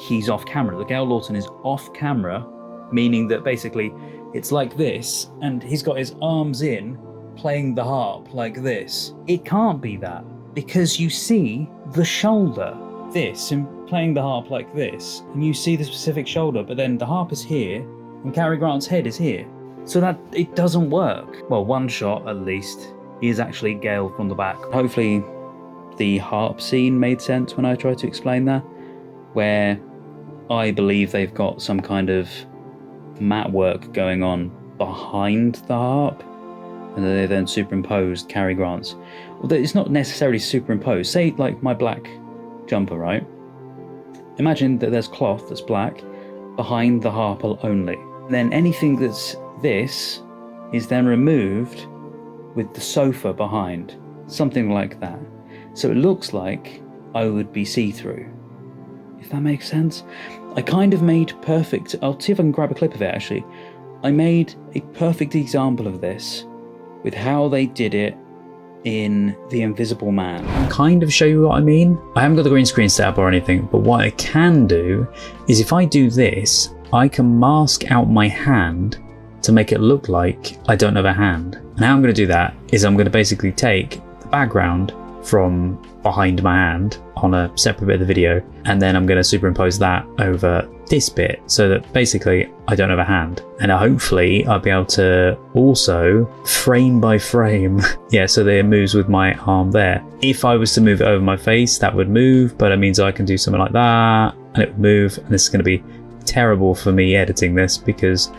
he's off camera. The Gail Lawton is off camera, meaning that basically it's like this, and he's got his arms in, playing the harp like this. It can't be that, because you see the shoulder, this, and playing the harp like this, and you see the specific shoulder, but then the harp is here, and Cary Grant's head is here. So that, it doesn't work. Well, one shot at least is actually Gail from the back. Hopefully the harp scene made sense when I tried to explain that, where I believe they've got some kind of matte work going on behind the harp, and they then superimposed Cary Grant's. Well, it's not necessarily superimposed. Say like my black jumper, right? Imagine that there's cloth that's black behind the harp only. Then anything that's this is then removed with the sofa behind, something like that. So it looks like I would be see-through, if that makes sense. I kind of made perfect, I'll see if I can grab a clip of it actually. I made a perfect example of this with how they did it in The Invisible Man. Kind of show you what I mean. I haven't got the green screen set up or anything, but what I can do is if I do this, I can mask out my hand to make it look like I don't have a hand. And how I'm going to do that is I'm going to basically take the background from behind my hand on a separate bit of the video, and then I'm going to superimpose that over this bit so that basically I don't have a hand. And hopefully I'll be able to also frame by frame, yeah, so that it moves with my arm there. If I was to move it over my face, that would move, but it means I can do something like that and it would move. And this is going to be terrible for me editing this because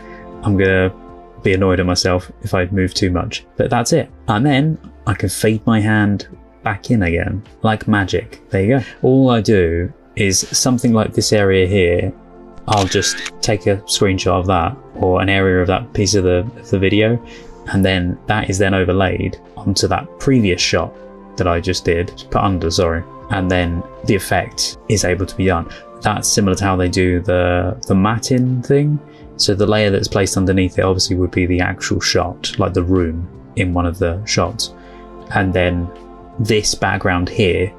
I'm going to be annoyed at myself if I move too much. But that's it. And then I can fade my hand back in again, like magic. There you go. All I do is something like this area here. I'll just take a screenshot of that, or an area of that piece of the video, and then that is then overlaid onto that previous shot that I just did, put under, sorry, and then the effect is able to be done. That's similar to how they do the matting thing. So the layer that's placed underneath it obviously would be the actual shot, like the room in one of the shots, and then this background here,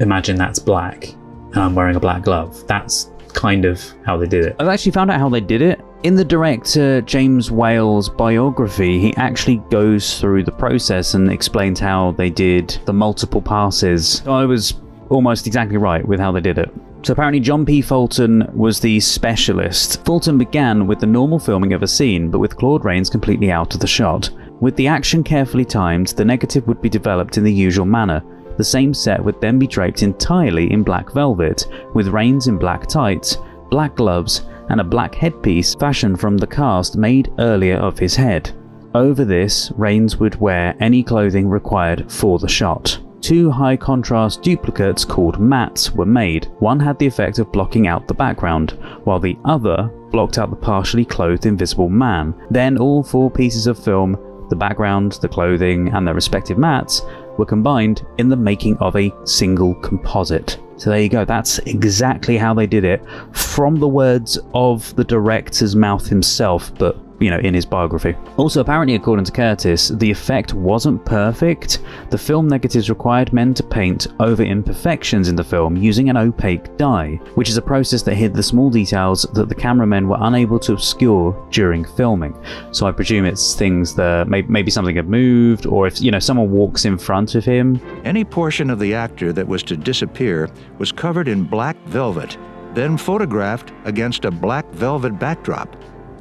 imagine that's black and I'm wearing a black glove. That's kind of how they did it. I've actually found out how they did it. In the director James Whale's biography, he actually goes through the process and explains how they did the multiple passes. I was almost exactly right with how they did it. So apparently John P. Fulton was the specialist. Fulton began with the normal filming of a scene, but with Claude Rains completely out of the shot. With the action carefully timed, the negative would be developed in the usual manner. The same set would then be draped entirely in black velvet, with Rains in black tights, black gloves, and a black headpiece fashioned from the cast made earlier of his head. Over this, Rains would wear any clothing required for the shot. Two high-contrast duplicates called mattes were made. One had the effect of blocking out the background, while the other blocked out the partially clothed invisible man. Then all four pieces of film, the background, the clothing, and their respective mattes, were combined in the making of a single composite. So there you go, that's exactly how they did it, from the words of the director's mouth himself, but in his biography. Also, apparently, according to Curtis, the effect wasn't perfect. The film negatives required men to paint over imperfections in the film using an opaque dye, which is a process that hid the small details that the cameramen were unable to obscure during filming. So I presume it's things that maybe something had moved, or if someone walks in front of him. Any portion of the actor that was to disappear was covered in black velvet, then photographed against a black velvet backdrop.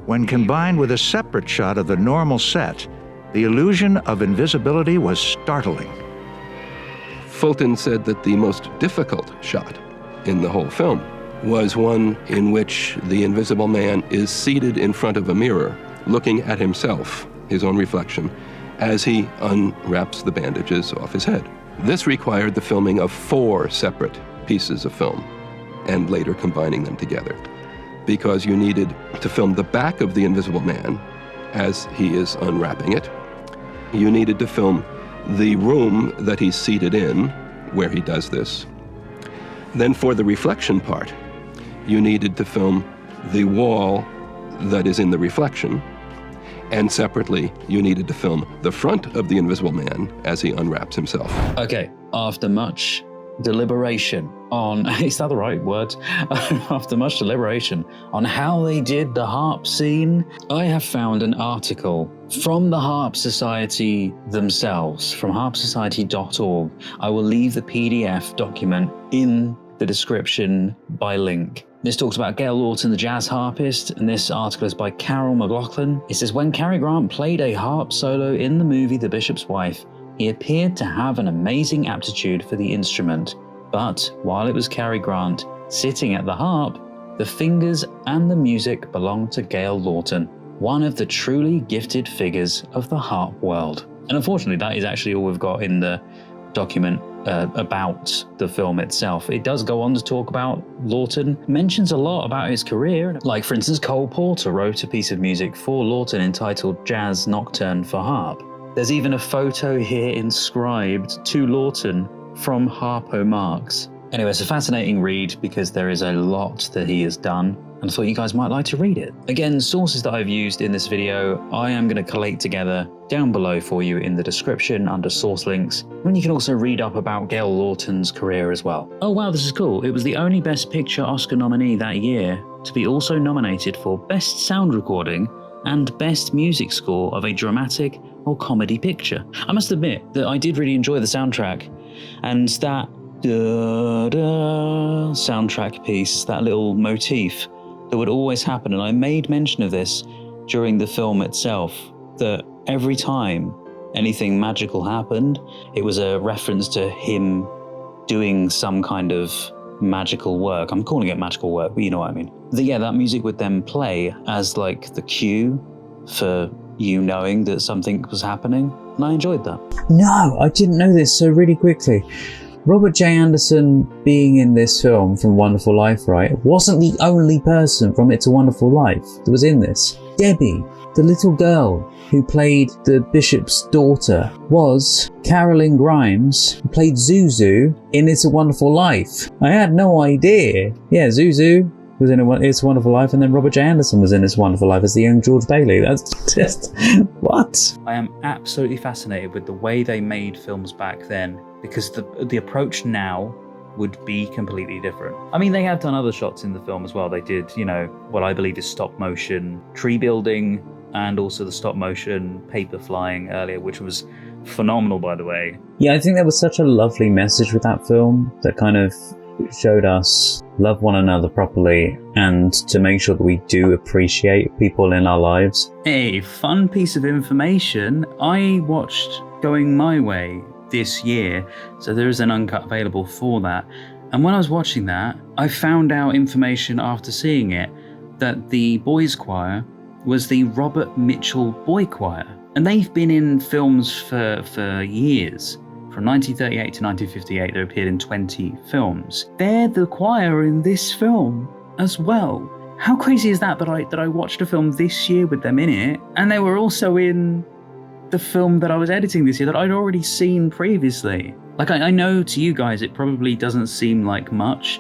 When combined with a separate shot of the normal set, the illusion of invisibility was startling. Fulton said that the most difficult shot in the whole film was one in which the invisible man is seated in front of a mirror, looking at himself, his own reflection, as he unwraps the bandages off his head. This required the filming of 4 separate pieces of film and later combining them together, because you needed to film the back of the Invisible Man as he is unwrapping it. You needed to film the room that he's seated in where he does this. Then for the reflection part, you needed to film the wall that is in the reflection, and separately, you needed to film the front of the Invisible Man as he unwraps himself. Okay, after much deliberation on, is that the right word? After much deliberation on how they did the harp scene, I have found an article from the Harp Society themselves, from harpsociety.org. I will leave the PDF document in the description by link. This talks about Gail Lawton, the jazz harpist, and this article is by Carol McLaughlin. It says, when Cary Grant played a harp solo in the movie The Bishop's Wife, he appeared to have an amazing aptitude for the instrument. But while it was Cary Grant sitting at the harp, the fingers and the music belonged to Gail Lawton, one of the truly gifted figures of the harp world. And unfortunately, that is actually all we've got in the document about the film itself. It does go on to talk about Lawton, mentions a lot about his career. Like, for instance, Cole Porter wrote a piece of music for Lawton entitled Jazz Nocturne for Harp. There's even a photo here inscribed to Lawton from Harpo Marx. Anyway, it's a fascinating read because there is a lot that he has done, and I thought you guys might like to read it. Again, sources that I've used in this video, I am going to collate together down below for you in the description under source links, and you can also read up about Gail Lawton's career as well. Oh wow, this is cool. It was the only Best Picture Oscar nominee that year to be also nominated for Best Sound Recording and Best Music Score of a Dramatic or Comedy Picture. I must admit that I did really enjoy the soundtrack, and that soundtrack piece, that little motif that would always happen, and I made mention of this during the film itself, that every time anything magical happened, it was a reference to him doing some kind of magical work. I'm calling it magical work, but you know what I mean. That music would then play as like the cue for you knowing that something was happening, and I enjoyed that. No, I didn't know this, so really quickly. Robert J. Anderson being in this film from Wonderful Life, right, wasn't the only person from It's a Wonderful Life that was in this. Debbie, the little girl who played the bishop's daughter, was Carolyn Grimes, who played Zuzu in It's a Wonderful Life. I had no idea. Yeah, Zuzu was in It's a Wonderful Life, and then Robert J. Anderson was in It's a Wonderful Life as the young George Bailey. That's just... what? I am absolutely fascinated with the way they made films back then, because the approach now would be completely different. I mean, they have done other shots in the film as well. They did, what I believe is stop motion tree building, and also the stop motion paper flying earlier, which was phenomenal, by the way. Yeah, I think there was such a lovely message with that film that kind of showed us love one another properly and to make sure that we do appreciate people in our lives. A fun piece of information, I watched Going My Way this year, so there is an uncut available for that, and when I was watching that, I found out information after seeing it that the boys choir was the Robert Mitchell Boy Choir, and they've been in films for years. From 1938 to 1958, they appeared in 20 films. They're the choir in this film as well. How crazy is that I watched a film this year with them in it, and they were also in the film that I was editing this year that I'd already seen previously. Like, I know to you guys it probably doesn't seem like much,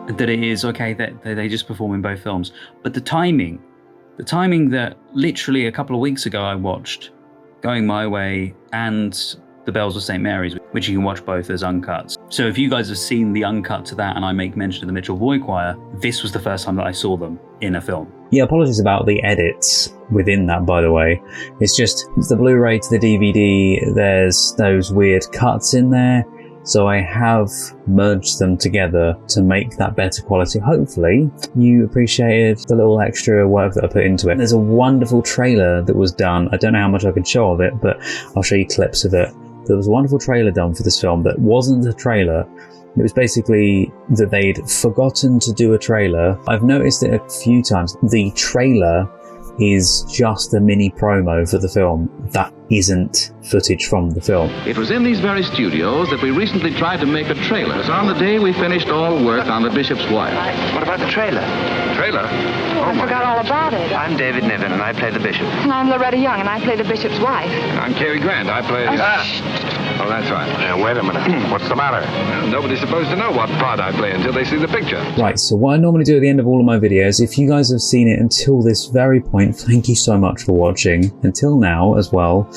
that it is okay that they just perform in both films, but the timing that literally a couple of weeks ago I watched Going My Way and The Bells of St. Mary's, which you can watch both as uncuts. So if you guys have seen the uncut to that, and I make mention of the Mitchell Boy Choir, this was the first time that I saw them in a film. Yeah, apologies about the edits within that, by the way. It's the Blu-ray to the DVD, there's those weird cuts in there, so I have merged them together to make that better quality. Hopefully you appreciated the little extra work that I put into it. There's a wonderful trailer that was done. I don't know how much I can show of it, but I'll show you clips of it. There was a wonderful trailer done for this film that wasn't a trailer. It was basically that they'd forgotten to do a trailer. I've noticed it a few times. The trailer is just a mini promo for the film. That isn't footage from the film. It was in these very studios that we recently tried to make a trailer. It was on the day we finished all work on The Bishop's Wife. What about the trailer? Trailer? I forgot all about it. I'm David Niven, and I play the bishop. And I'm Loretta Young, and I play the bishop's wife. I'm Cary Grant. I play... Oh, that's right. Wait a minute. What's the matter? Well, nobody's supposed to know what part I play until they see the picture. Right, so what I normally do at the end of all of my videos, if you guys have seen it until this very point, thank you so much for watching. Until now as well.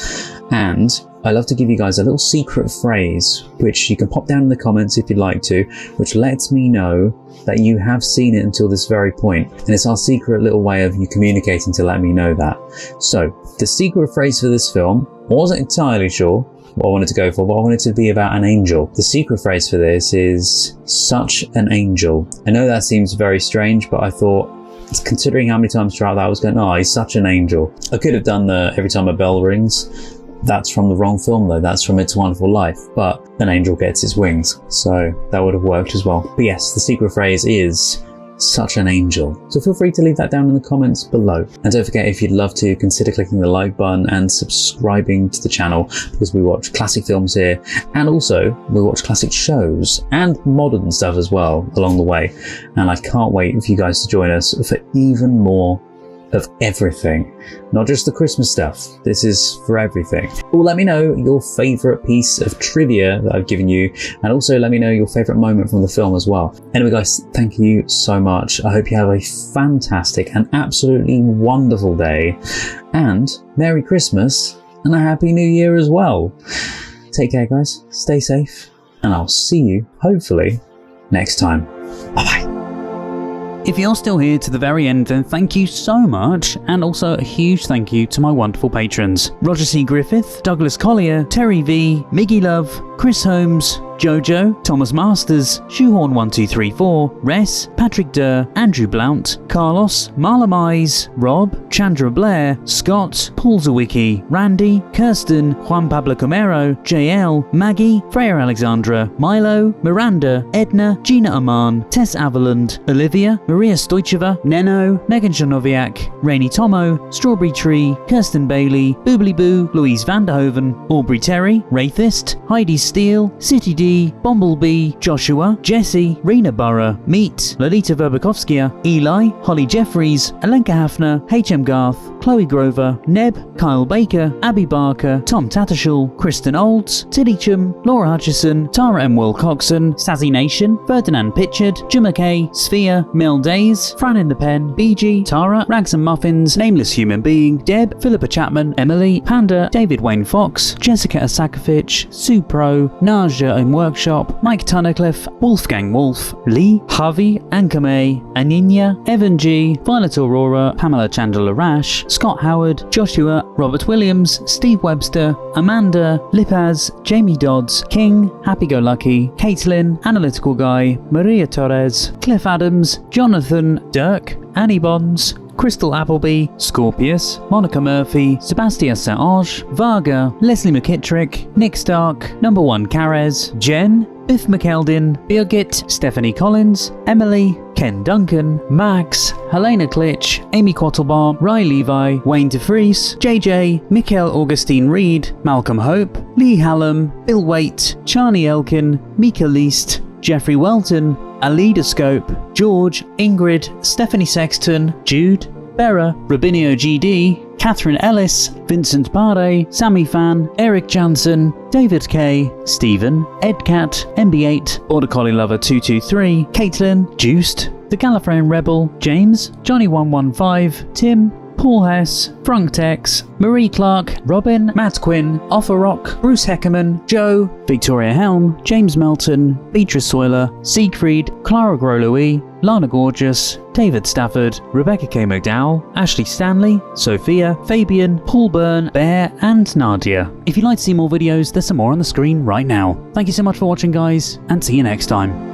And I love to give you guys a little secret phrase, which you can pop down in the comments if you'd like to, which lets me know that you have seen it until this very point. And it's our secret little way of you communicating to let me know that. So, the secret phrase for this film, I wasn't entirely sure what I wanted to go for, but I wanted it to be about an angel. The secret phrase for this is, such an angel. I know that seems very strange, but I thought, considering how many times throughout that I was going, oh, he's such an angel. I could have done the every time a bell rings. That's from the wrong film though, that's from It's a Wonderful Life, but an angel gets its wings, so that would have worked as well. But yes, the secret phrase is, such an angel. So feel free to leave that down in the comments below. And don't forget, if you'd love to, consider clicking the like button and subscribing to the channel, because we watch classic films here, and also we watch classic shows and modern stuff as well along the way. And I can't wait for you guys to join us for even more of everything, not just the Christmas stuff. This is for everything. Well, let me know your favourite piece of trivia that I've given you, and also let me know your favourite moment from the film as well. Anyway guys, thank you so much. I hope you have a fantastic and absolutely wonderful day, and Merry Christmas and a Happy New Year as well. Take care guys, stay safe, and I'll see you hopefully next time. Bye bye. If you're still here to the very end, then thank you so much, and also a huge thank you to my wonderful patrons: Roger C. Griffith, Douglas Collier, Terry V, Miggy Love, Chris Holmes, Jojo, Thomas Masters, Shoehorn1234, Res, Patrick Durr, Andrew Blount, Carlos, Marla Mize, Rob, Chandra Blair, Scott, Paul Zawicki, Randy, Kirsten, Juan Pablo Camero, JL, Maggie, Freya Alexandra, Milo, Miranda, Edna, Gina Aman, Tess Avaland, Olivia, Maria Stoicheva, Neno, Megan Janoviak, Rainy Tomo, Strawberry Tree, Kirsten Bailey, Boobly Boo, Louise Vanderhoven, Aubrey Terry, Wraithist, Heidi Steele, City D, Bumblebee, Joshua, Jesse, Rena Burra, Meet, Lolita Verbakovskia, Eli, Holly Jeffries, Alenka Hafner, HM Garth, Chloe Grover, Neb, Kyle Baker, Abby Barker, Tom Tattershall, Kristen Olds, Tilly Chum, Laura Hutchison, Tara M. Wilcoxon, Sazzy Nation, Ferdinand Pitchard, Jim McKay, Sphere, Mel Days, Fran in the Pen, BG, Tara, Rags and Muffins, Nameless Human Being, Deb, Philippa Chapman, Emily, Panda, David Wayne Fox, Jessica Asakovich, Sue Pro, Naja in Workshop, Mike Tunnicliffe, Wolfgang Wolf, Lee, Harvey, Ankame, Aninya, Evan G, Violet Aurora, Pamela Chandler Rash, Scott Howard, Joshua, Robert Williams, Steve Webster, Amanda, Lipaz, Jamie Dodds, King, Happy Go Lucky, Caitlin, Analytical Guy, Maria Torres, Cliff Adams, Jonathan, Dirk, Annie Bonds, Crystal Appleby, Scorpius, Monica Murphy, Sebastian Saint-Ange, Varga, Leslie McKittrick, Nick Stark, Number 1 Carez, Jen, Biff McKeldin, Birgit, Stephanie Collins, Emily, Ken Duncan, Max, Helena Klitsch, Amy Quattlebaum, Ry Levi, Wayne DeFries, JJ, Mikhail Augustine Reed, Malcolm Hope, Lee Hallam, Bill Waite, Charlie Elkin, Mika Least, Jeffrey Welton, Aleidoscope, George, Ingrid, Stephanie Sexton, Jude, Bera, Robinio GD, Catherine Ellis, Vincent Pare, Sammy Fan, Eric Jansen, David K, Stephen, Edcat, MB8, Border Collie Lover 223, Caitlin, Juiced, The Gallifreyan Rebel, James, Johnny115, Tim, Paul Hess, Frank Tex, Marie Clark, Robin, Matt Quinn, Offer Rock, Bruce Heckerman, Joe, Victoria Helm, James Melton, Beatrice Soiler, Siegfried, Clara Groloe, Lana Gorgeous, David Stafford, Rebecca K. McDowell, Ashley Stanley, Sophia, Fabian, Paul Byrne, Bear, and Nadia. If you'd like to see more videos, there's some more on the screen right now. Thank you so much for watching guys, and see you next time.